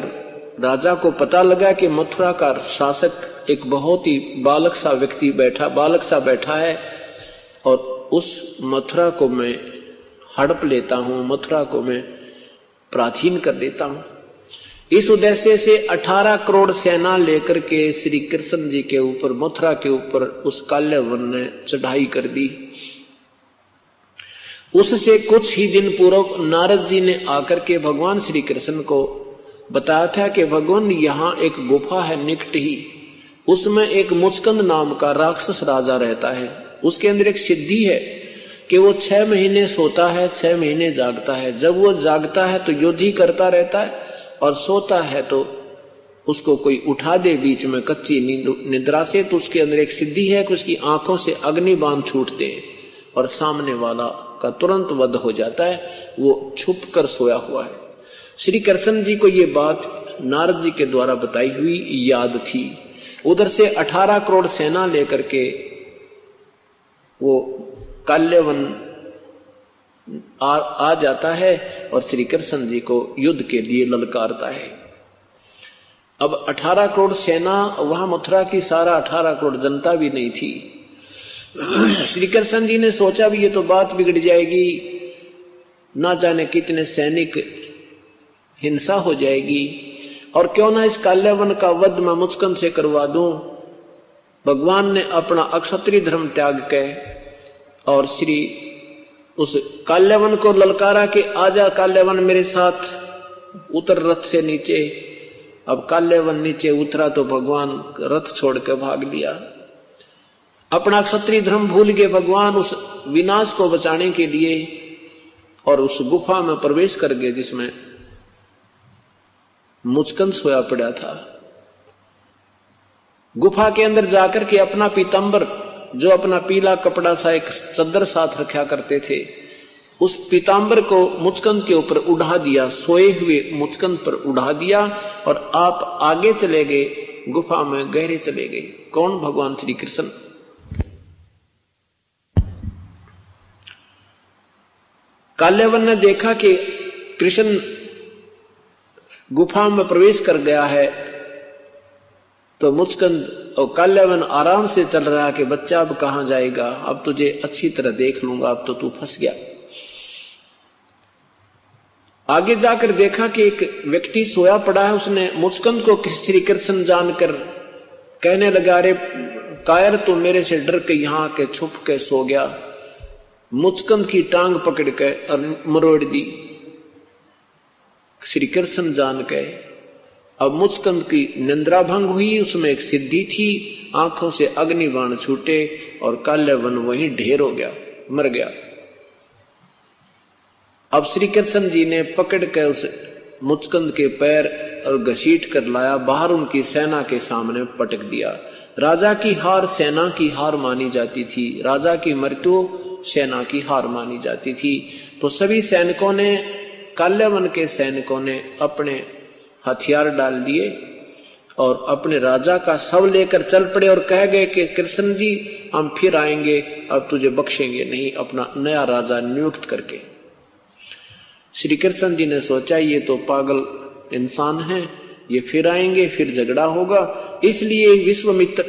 राजा को पता लगा कि मथुरा का शासक एक बहुत ही बालक सा बैठा है और उस मथुरा को मैं हड़प लेता हूं, मथुरा को मैं प्राचीन कर देता हूं। इस उद्देश्य से 18 करोड़ सेना लेकर के श्री कृष्ण जी के ऊपर, मथुरा के ऊपर उस काल्यवन ने चढ़ाई कर दी। उससे कुछ ही दिन पूर्व नारद जी ने आकर के भगवान श्री कृष्ण को बताया था कि भगवान यहाँ एक गुफा है निकट ही, उसमें एक मुचकंद नाम का राक्षस राजा रहता है। उसके अंदर एक सिद्धि है कि वो 6 महीने सोता है, 6 महीने जागता है। जब वो जागता है तो युद्ध ही करता रहता है और सोता है तो उसको कोई उठा दे बीच में कच्ची निद्रा से, तो उसके अंदर एक सिद्धि है कि उसकी आंखों से अग्नि बाण छूटते हैं और सामने वाला का तुरंत वध हो जाता है। वो छुप कर सोया हुआ है। श्री कृष्ण जी को ये बात नारद जी के द्वारा बताई हुई याद थी। उधर से 18 करोड़ सेना लेकर के वो काल्यवन आ जाता है और श्री कृष्ण जी को युद्ध के लिए ललकारता है। अब 18 करोड़ सेना, वहां मथुरा की सारा 18 करोड़ जनता भी नहीं थी। श्री कृष्ण जी ने सोचा भी ये तो बात बिगड़ जाएगी, ना जाने कितने सैनिक, हिंसा हो जाएगी, और क्यों ना इस काल्यवन का वध मैं मुचकंद से करवा दूं। भगवान ने अपना अक्षत्रिय धर्म त्याग के और श्री उस काल्यवन को ललकारा कि आजा काल्यवन मेरे साथ, उतर रथ से नीचे। अब काल्यवन नीचे उतरा तो भगवान रथ छोड़ के भाग लिया। अपना क्षत्रिय धर्म भूल गए भगवान उस विनाश को बचाने के लिए, और उस गुफा में प्रवेश कर गए जिसमें मुचकंद सोया पड़ा था। गुफा के अंदर जाकर के अपना पीतांबर, जो अपना पीला कपड़ा सा एक चद्दर साथ रखा करते थे, उस पीतांबर को मुचकंद के ऊपर उड़ा दिया, सोए हुए मुचकंद पर उड़ा दिया, और आप आगे चले गए, गुफा में गहरे चले गए। कौन? भगवान श्री कृष्ण। काल्यवन ने देखा कि कृष्ण गुफा में प्रवेश कर गया है, तो मुचकंद और काल्यवन आराम से चल रहा है कि बच्चा अब कहां जाएगा, अब तुझे अच्छी तरह देख लूंगा, अब तो तू फंस गया। आगे जाकर देखा कि एक व्यक्ति सोया पड़ा है। उसने मुचकंद को श्री कृष्ण जानकर कहने लगा, अरे कायर, तू मेरे से डर के यहां के छुप के सो गया। मुचकंद की टांग पकड़ के और मरोड़ दी श्री कृष्ण जान के। अब मुचकंद की निंद्रा भंग हुई, उसमें एक सिद्धि थी, आंखों से अग्निबाण छूटे और काल्यवन वहीं ढेर हो गया, मर गया। अब श्री कृष्ण जी ने पकड़ के उस मुचकंद के पैर और घसीट कर लाया, बाहर उनकी सेना के सामने पटक दिया। राजा की हार सेना की हार मानी जाती थी, राजा की मृत्यु सेना की हार मानी जाती थी। तो सभी सैनिकों ने, काल्यवन के सैनिकों ने अपने हथियार डाल दिए और अपने राजा का शव लेकर चल पड़े और कह गए कि कृष्ण जी हम फिर आएंगे, अब तुझे बख्शेंगे नहीं, अपना नया राजा नियुक्त करके। श्री कृष्ण जी ने सोचा ये तो पागल इंसान है, ये फिर आएंगे, फिर झगड़ा होगा। इसलिए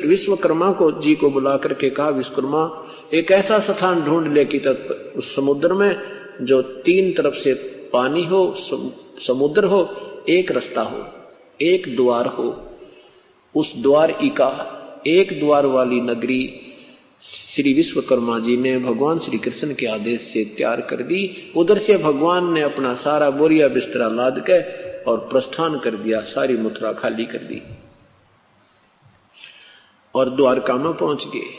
विश्वकर्मा को जी को बुला करके कहा, विश्वकर्मा एक ऐसा स्थान ढूंढ ले कि उस समुद्र में जो 3 तरफ से पानी हो, समुद्र हो, एक रास्ता हो, एक द्वार हो, उस द्वार इका एक द्वार वाली नगरी श्री विश्वकर्मा जी ने भगवान श्री कृष्ण के आदेश से तैयार कर दी। उधर से भगवान ने अपना सारा बोरिया बिस्तरा लाद के और प्रस्थान कर दिया, सारी मथुरा खाली कर दी और द्वारका में पहुंच गए।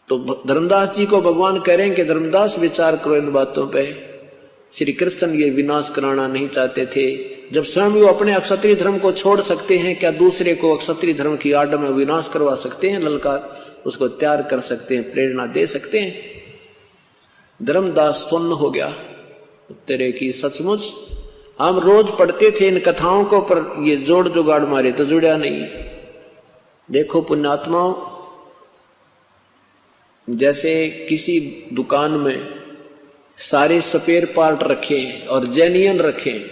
तो धर्मदास जी को भगवान कह रहे हैं कि धर्मदास विचार करो इन बातों पे। श्री कृष्ण ये विनाश कराना नहीं चाहते थे। जब स्वयं वो अपने अक्षत्रिय धर्म को छोड़ सकते हैं, क्या दूसरे को अक्षत्रिय धर्म की आड़ में विनाश करवा सकते हैं? ललकार उसको तैयार कर सकते हैं, प्रेरणा दे सकते हैं। धर्मदास सुन्न हो गया, तेरे की सचमुच हम रोज पढ़ते थे इन कथाओं को, पर ये जोड़ जुगाड़ मारे तो जुड़ा नहीं। देखो पुण्यात्माओं, जैसे किसी दुकान में सारे स्पेयर पार्ट रखे हैं और जेन्युइन रखे हैं,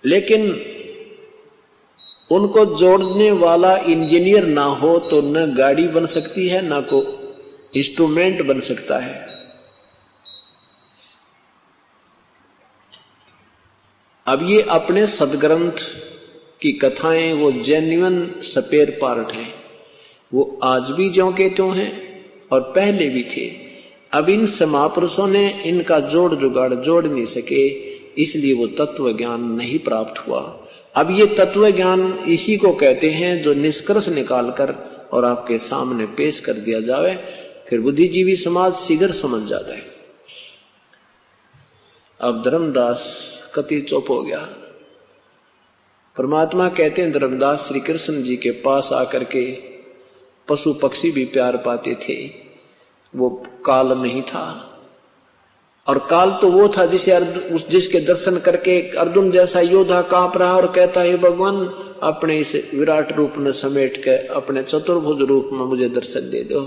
लेकिन उनको जोड़ने वाला इंजीनियर ना हो तो न गाड़ी बन सकती है, ना को इंस्ट्रूमेंट बन सकता है। अब ये अपने सदग्रंथ की कथाएं वो जेन्युइन स्पेयर पार्ट हैं, वो आज भी ज्यों के त्यों हैं और पहले भी थे। अब इन समापुरुषों ने इनका जोड़ जुगाड़ जोड़ नहीं सके, इसलिए वो तत्व ज्ञान नहीं प्राप्त हुआ। अब ये तत्व ज्ञान इसी को कहते हैं जो निष्कर्ष निकालकर और आपके सामने पेश कर दिया जाए, फिर बुद्धिजीवी समाज शीघ्र समझ जाता है। अब धर्मदास कति चुप हो गया। परमात्मा कहते हैं धर्मदास श्री कृष्ण जी के पास आकर के पशु पक्षी भी प्यार पाते थे, वो काल नहीं था। और काल तो वो था जिसके दर्शन करके अर्जुन जैसा योद्धा कांप रहा और कहता है भगवान अपने इस विराट रूप में समेट के अपने चतुर्भुज रूप में मुझे दर्शन दे दो,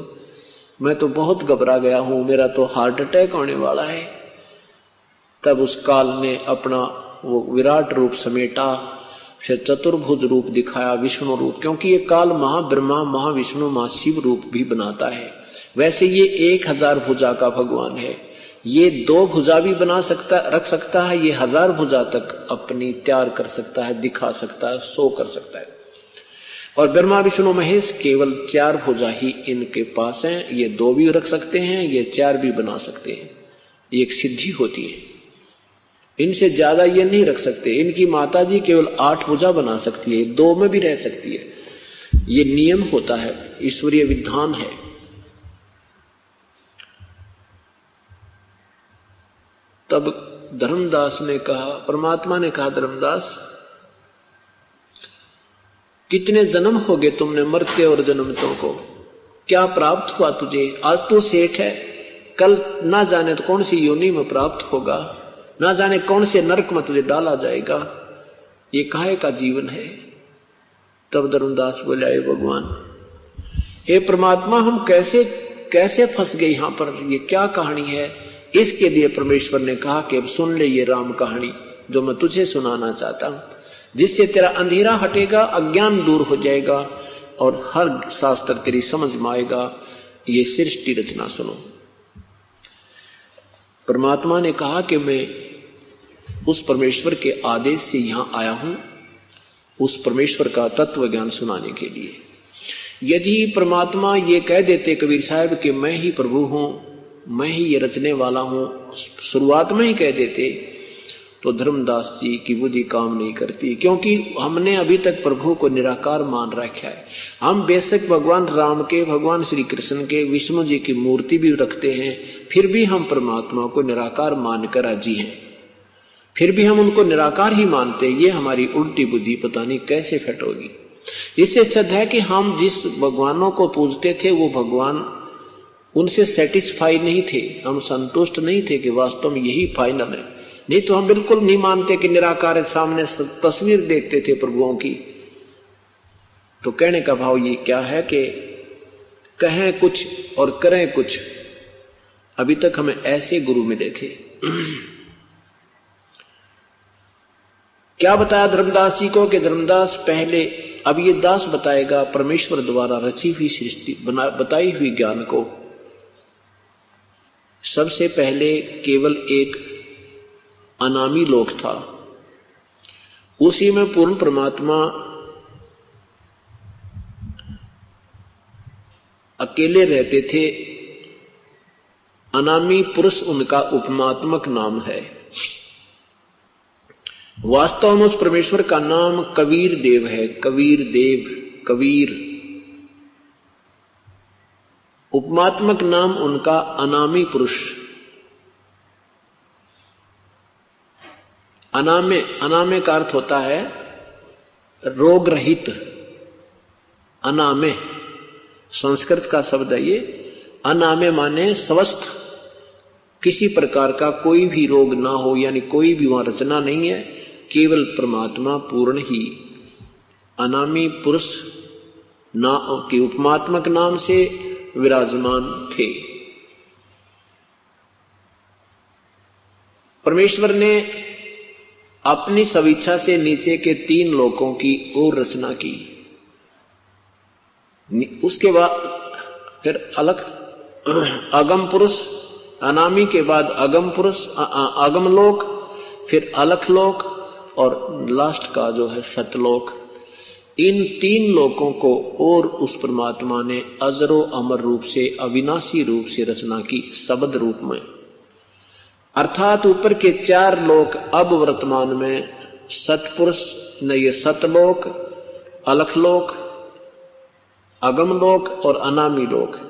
मैं तो बहुत घबरा गया हूं, मेरा तो हार्ट अटैक होने वाला है। तब उस काल ने अपना वो विराट रूप समेटा, फिर चतुर्भुज रूप दिखाया, विष्णु रूप, क्योंकि ये काल महाब्रह्मा महाविष्णु महाशिव रूप भी बनाता है। वैसे ये 1000 भुजा का भगवान है, ये 2 भुजा भी बना सकता रख सकता है, ये 1000 भुजा तक अपनी तैयार कर सकता है, दिखा सकता है, शो कर सकता है। और ब्रह्मा विष्णु महेश केवल 4 भुजा ही इनके पास हैं, ये 2 भी रख सकते हैं, ये 4 भी बना सकते हैं, ये एक सिद्धि होती है। इनसे ज्यादा ये नहीं रख सकते। इनकी माताजी केवल 8 भुजा बना सकती है, 2 में भी रह सकती है, ये नियम होता है, ईश्वरीय विधान है। तब धर्मदास ने कहा, परमात्मा ने कहा, धर्मदास कितने जन्म हो गए तुमने मरते और जन्मतों को, क्या प्राप्त हुआ तुझे? आज तू सेठ है, कल ना जाने तो कौन सी योनि में प्राप्त होगा, ना जाने कौन से नरक में तुझे डाला जाएगा, ये काहे का जीवन है? तब धर्मदास बोला, हे भगवान, हे परमात्मा, हम कैसे फंस गए यहां पर, ये क्या कहानी है? इसके लिए परमेश्वर ने कहा कि अब सुन ले ये राम कहानी जो मैं तुझे सुनाना चाहता हूं, जिससे तेरा अंधेरा हटेगा, अज्ञान दूर हो जाएगा और हर शास्त्र तेरी समझ में आएगा। ये सृष्टि रचना सुनो। परमात्मा ने कहा कि मैं उस परमेश्वर के आदेश से यहां आया हूं, उस परमेश्वर का तत्व ज्ञान सुनाने के लिए। यदि परमात्मा ये कह देते कबीर साहब कि मैं ही प्रभु हूं, मैं ही ये रचने वाला हूं, शुरुआत में ही कह देते, तो धर्मदास जी की बुद्धि काम नहीं करती, क्योंकि हमने अभी तक प्रभु को निराकार मान रखा है। हम बेशक भगवान राम के, भगवान श्री कृष्ण के, विष्णु जी की मूर्ति भी रखते हैं, फिर भी हम परमात्मा को निराकार मानकर राजी हैं, फिर भी हम उनको निराकार ही मानते। ये हमारी उल्टी बुद्धि पता नहीं कैसे फिट होगी। इससे सिद्ध है कि हम जिस भगवानों को पूजते थे वो भगवान उनसे सेटिस्फाई नहीं थे, हम संतुष्ट नहीं थे कि वास्तव में यही फाइनल है। नहीं तो हम बिल्कुल नहीं मानते कि निराकार सामने तस्वीर देखते थे प्रभुओं की। तो कहने का भाव ये क्या है कि कहें कुछ और करें कुछ। अभी तक हमें ऐसे गुरु मिले थे, क्या बताया धर्मदास जी को कि धर्मदास पहले, अब ये दास बताएगा परमेश्वर द्वारा रची हुई सृष्टि, बताई हुई ज्ञान को। सबसे पहले केवल एक अनामी लोक था, उसी में पूर्ण परमात्मा अकेले रहते थे। अनामी पुरुष उनका उपमात्मक नाम है। वास्तव में उस परमेश्वर का नाम कबीर देव है। कबीर देव, कबीर, उपमात्मक नाम उनका अनामी पुरुष। अनामे, अनामे का अर्थ होता है रोग रहित। अनामे संस्कृत का शब्द है ये। अनामे माने स्वस्थ, किसी प्रकार का कोई भी रोग ना हो, यानी कोई भी वहां रचना नहीं है, केवल परमात्मा पूर्ण ही। अनामी पुरुष ना के उपमात्मक नाम से विराजमान थे। परमेश्वर ने अपनी स्वेच्छा से नीचे के 3 लोकों की और रचना की। उसके बाद फिर अलग अगम पुरुष, अनामी के बाद अगम पुरुष, अगम लोक, फिर अलख लोक और लास्ट का जो है सतलोक। इन 3 लोकों को और उस परमात्मा ने अजरो अमर रूप से, अविनाशी रूप से रचना की, शब्द रूप में। अर्थात ऊपर के 4 लोक अब वर्तमान में सतपुरुष न, ये सतलोक, अलखलोक, अगम लोक और अनामी लोक,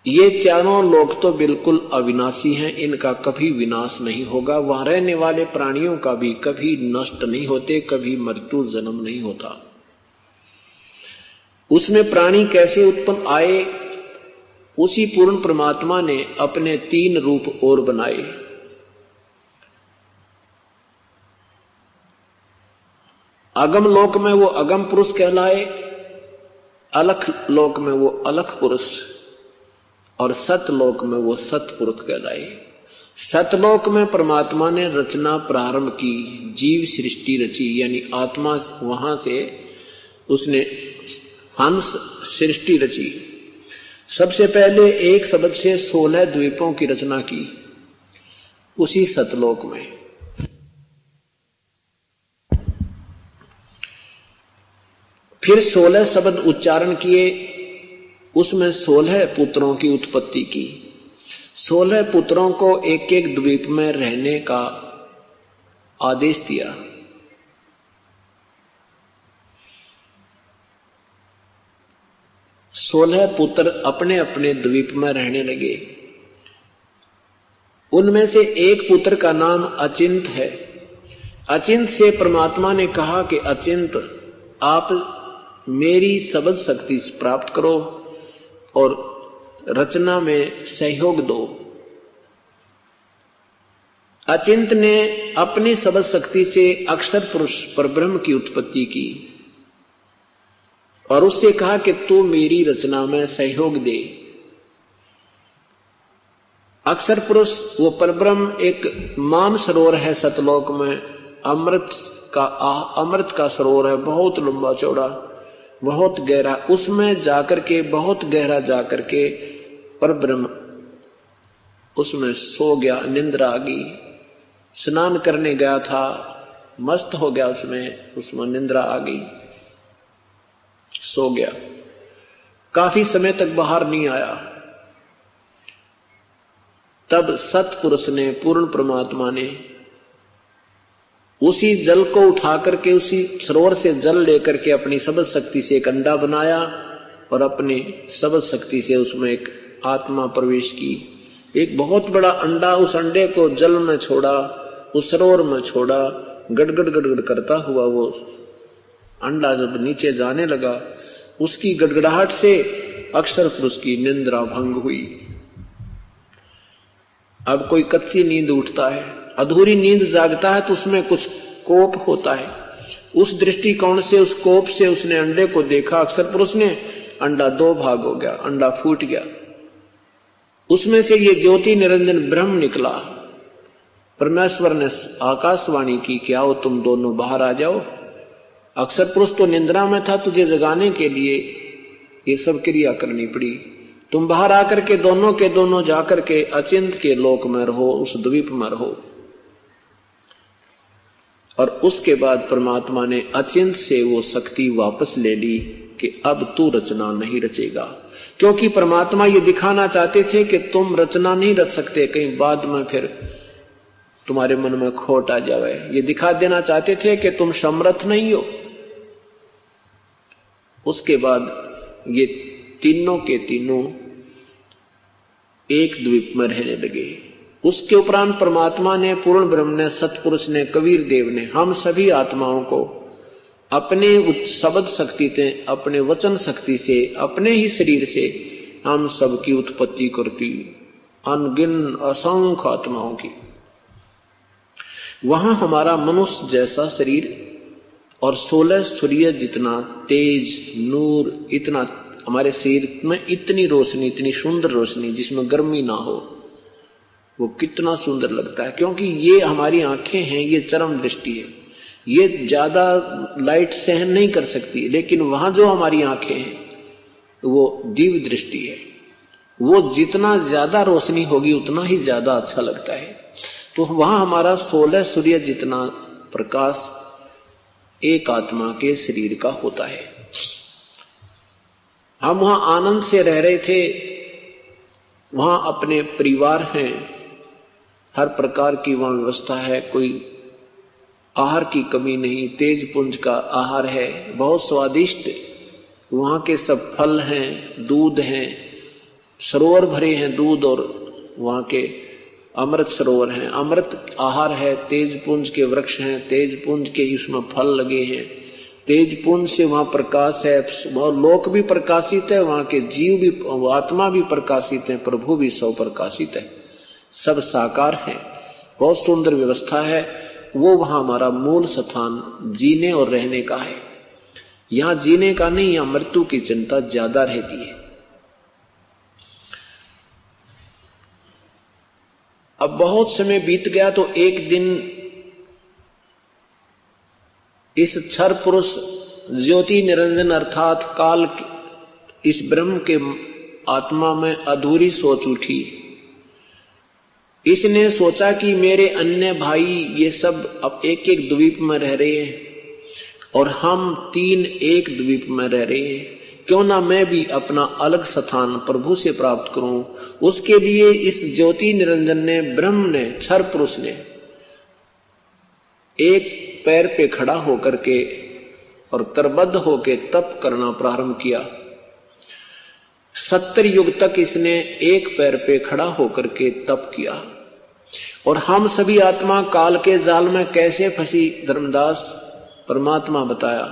ये चारों लोक तो बिल्कुल अविनाशी हैं। इनका कभी विनाश नहीं होगा। वहां रहने वाले प्राणियों का भी कभी नष्ट नहीं होते, कभी मृत्यु जन्म नहीं होता। उसमें प्राणी कैसे उत्पन्न आए, उसी पूर्ण परमात्मा ने अपने 3 रूप और बनाए। अगम लोक में वो अगम पुरुष कहलाए, अलख लोक में वो अलख पुरुष और सतलोक में वो सतपुरुष कहलाए। सतलोक में परमात्मा ने रचना प्रारंभ की, जीव सृष्टि रची, यानी आत्मा, वहां से उसने हंस सृष्टि रची। सबसे पहले एक शब्द से 16 द्वीपों की रचना की उसी सतलोक में। फिर 16 शब्द उच्चारण किए, उसमें 16 पुत्रों की उत्पत्ति की। 16 पुत्रों को एक एक द्वीप में रहने का आदेश दिया। सोलह पुत्र अपने अपने द्वीप में रहने लगे। उनमें से एक पुत्र का नाम अचिंत है। अचिंत से परमात्मा ने कहा कि अचिंत, आप मेरी शब्द शक्ति प्राप्त करो और रचना में सहयोग दो। अचिंत ने अपनी शब्द शक्ति से अक्षर पुरुष परब्रह्म की उत्पत्ति की और उससे कहा कि तू मेरी रचना में सहयोग दे। अक्षर पुरुष वो परब्रह्म एक मान सरोवर है सतलोक में, अमृत का सरोवर है, बहुत लंबा चौड़ा, बहुत गहरा। उसमें जाकर के, बहुत गहरा जाकर के परब्रह्म उसमें सो गया, निंद्रा आ गई। स्नान करने गया था, मस्त हो गया, उसमें निंद्रा आ गई, सो गया। काफी समय तक बाहर नहीं आया। तब सतपुरुष ने, पूर्ण परमात्मा ने उसी जल को उठा करके, उसी सरोवर से जल लेकर के अपनी शब्द शक्ति से एक अंडा बनाया और अपनी शब्द शक्ति से उसमें एक आत्मा प्रवेश की। एक बहुत बड़ा अंडा, उस अंडे को जल में छोड़ा, उस सरोवर में छोड़ा। गड़गड़ गड़गड़ करता हुआ वो अंडा जब नीचे जाने लगा, उसकी गड़गड़ाहट से अक्षर पुरुष की निंद्रा भंग हुई। अब कोई कच्ची नींद उठता है, अधूरी नींद जागता है, तो उसमें कुछ कोप होता है। उस दृष्टिकोण से, उस कोप से उसने अंडे को देखा। अक्षर पुरुष ने, अंडा दो भाग हो गया, अंडा फूट गया। उसमें से ये ज्योति निरंजन ब्रह्म निकला। परमेश्वर ने आकाशवाणी की कि आओ तुम दोनों बाहर आ जाओ। अक्षर पुरुष तो निंद्रा में था, तुझे जगाने के लिए ये सब क्रिया करनी पड़ी। तुम बाहर आकर के दोनों जाकर के अचिंत के लोक में रहो, उस द्वीप में रहो। और उसके बाद परमात्मा ने अचिंत से वो शक्ति वापस ले ली कि अब तू रचना नहीं रचेगा, क्योंकि परमात्मा ये दिखाना चाहते थे कि तुम रचना नहीं रच सकते, कहीं बाद में फिर तुम्हारे मन में खोट आ जाए। ये दिखा देना चाहते थे कि तुम समर्थ नहीं हो। उसके बाद ये तीनों के तीनों एक द्वीप में रहने लगे। उसके उपरांत परमात्मा ने, पूर्ण ब्रह्म ने, सतपुरुष ने, कबीर देव ने हम सभी आत्माओं को अपने शब्द शक्ति से, अपने वचन शक्ति से, अपने ही शरीर से हम सबकी उत्पत्ति करती, अनगिन असंख्य आत्माओं की। वहां हमारा मनुष्य जैसा शरीर और 16 सूर्य जितना तेज नूर, इतना हमारे शरीर में इतनी रोशनी, इतनी सुंदर रोशनी जिसमें गर्मी ना हो, वो कितना सुंदर लगता है। क्योंकि ये हमारी आंखें हैं, ये चरम दृष्टि है, ये ज्यादा लाइट सहन नहीं कर सकती, लेकिन वहां जो हमारी आंखें हैं वो दिव्य दृष्टि है। वो जितना ज्यादा रोशनी होगी उतना ही ज्यादा अच्छा लगता है। तो वहां हमारा 16 सूर्य जितना प्रकाश एक आत्मा के शरीर का होता है। हम वहां आनंद से रह रहे थे, वहां अपने परिवार हैं, हर प्रकार की वहां व्यवस्था है, कोई आहार की कमी नहीं, तेज पुंज का आहार है, बहुत स्वादिष्ट। वहां के सब फल हैं, दूध हैं, सरोवर भरे हैं दूध, और वहां के अमृत सरोवर हैं, अमृत आहार है, तेज पुंज के वृक्ष हैं, तेज पुंज के ही उसमें फल लगे हैं, तेज पुंज से वहां प्रकाश है, लोक भी प्रकाशित है, वहां के जीव भी, आत्मा भी प्रकाशित है, प्रभु भी सब प्रकाशित है, सब साकार है, बहुत सुंदर व्यवस्था है। वो वहां हमारा मूल स्थान जीने और रहने का है। यहां जीने का नहीं, यहां मृत्यु की चिंता ज्यादा रहती है। अब बहुत समय बीत गया तो एक दिन इस क्षर पुरुष ज्योति निरंजन अर्थात काल इस ब्रह्म के आत्मा में अधूरी सोच उठी। इसने सोचा कि मेरे अन्य भाई ये सब अब एक एक द्वीप में रह रहे हैं और हम 3 एक द्वीप में रह रहे हैं, क्यों ना मैं भी अपना अलग स्थान प्रभु से प्राप्त करूं। उसके लिए इस ज्योति निरंजन ने, ब्रह्म ने, क्षर पुरुष ने एक पैर पे खड़ा होकर के और करबद्ध होकर तप करना प्रारंभ किया। 70 युग तक इसने एक पैर पे खड़ा होकर के तप किया। और हम सभी आत्मा काल के जाल में कैसे फंसी, धर्मदास परमात्मा बताया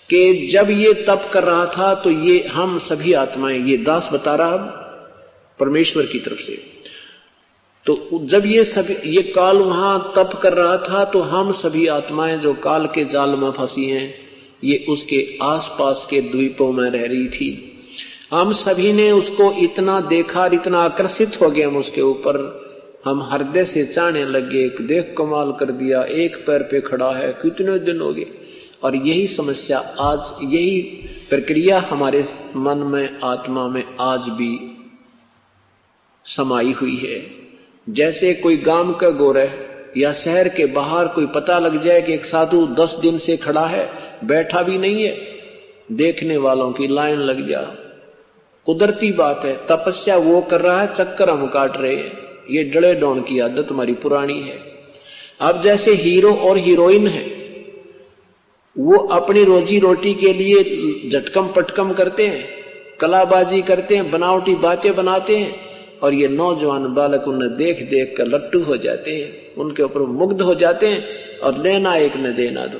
कि जब ये तप कर रहा था तो ये हम सभी आत्माएं, ये दास बता रहा परमेश्वर की तरफ से, तो जब ये काल वहां तप कर रहा था तो हम सभी आत्माएं जो काल के जाल में फंसी हैं, ये उसके आसपास के द्वीपों में रह रही थी। हम सभी ने उसको इतना देखा, इतना आकर्षित हो गए हम उसके ऊपर, हम हृदय से चाहने लगे, देख कमाल कर दिया, एक पैर पे खड़ा है, कितने दिन हो गए। और यही समस्या आज, यही प्रक्रिया हमारे मन में, आत्मा में आज भी समाई हुई है। जैसे कोई गांव का गोरे या शहर के बाहर कोई पता लग जाए कि एक साधु 10 दिन से खड़ा है, बैठा भी नहीं है, देखने वालों की लाइन लग जा। कुदरती बात है, तपस्या वो कर रहा है, चक्कर हम काट रहे हैं। ये डले डौन की आदत हमारी पुरानी है। अब जैसे हीरो और हीरोइन है, वो अपनी रोजी रोटी के लिए झटकम पटकम करते हैं, कलाबाजी करते हैं, बनावटी बातें बनाते हैं, और ये नौजवान बालक उन्हें देख देख कर लट्टू हो जाते हैं, उनके ऊपर मुग्ध हो जाते हैं और लेना एक न देना दो।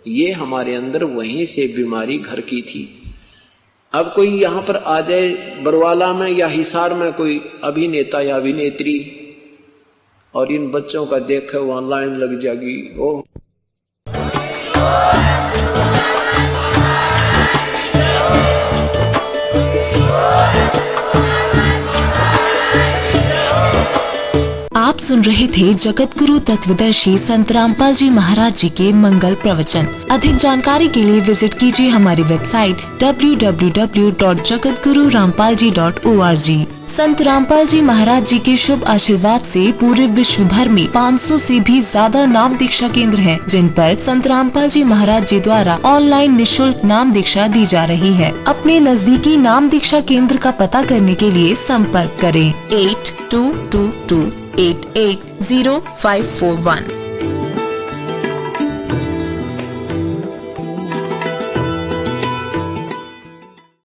ये हमारे अंदर वहीं से बीमारी घर की थी। अब कोई यहां पर आ जाए बरवाला में या हिसार में कोई अभिनेता या अभिनेत्री और इन बच्चों का देखे वहां लाइन लग जाएगी, ओह सुन रहे थे जगत गुरु तत्वदर्शी संत रामपाल जी महाराज जी के मंगल प्रवचन। अधिक जानकारी के लिए विजिट कीजिए हमारी वेबसाइट www.jagatgururampalji.org। संत रामपाल जी महाराज जी के शुभ आशीर्वाद से पूरे विश्व भर में 500 से भी ज्यादा नाम दीक्षा केंद्र हैं, जिन पर संत रामपाल जी महाराज जी द्वारा ऑनलाइन निशुल्क नाम दीक्षा दी जा रही है। अपने नजदीकी नाम दीक्षा केंद्र का पता करने के लिए संपर्क करें 8222880541।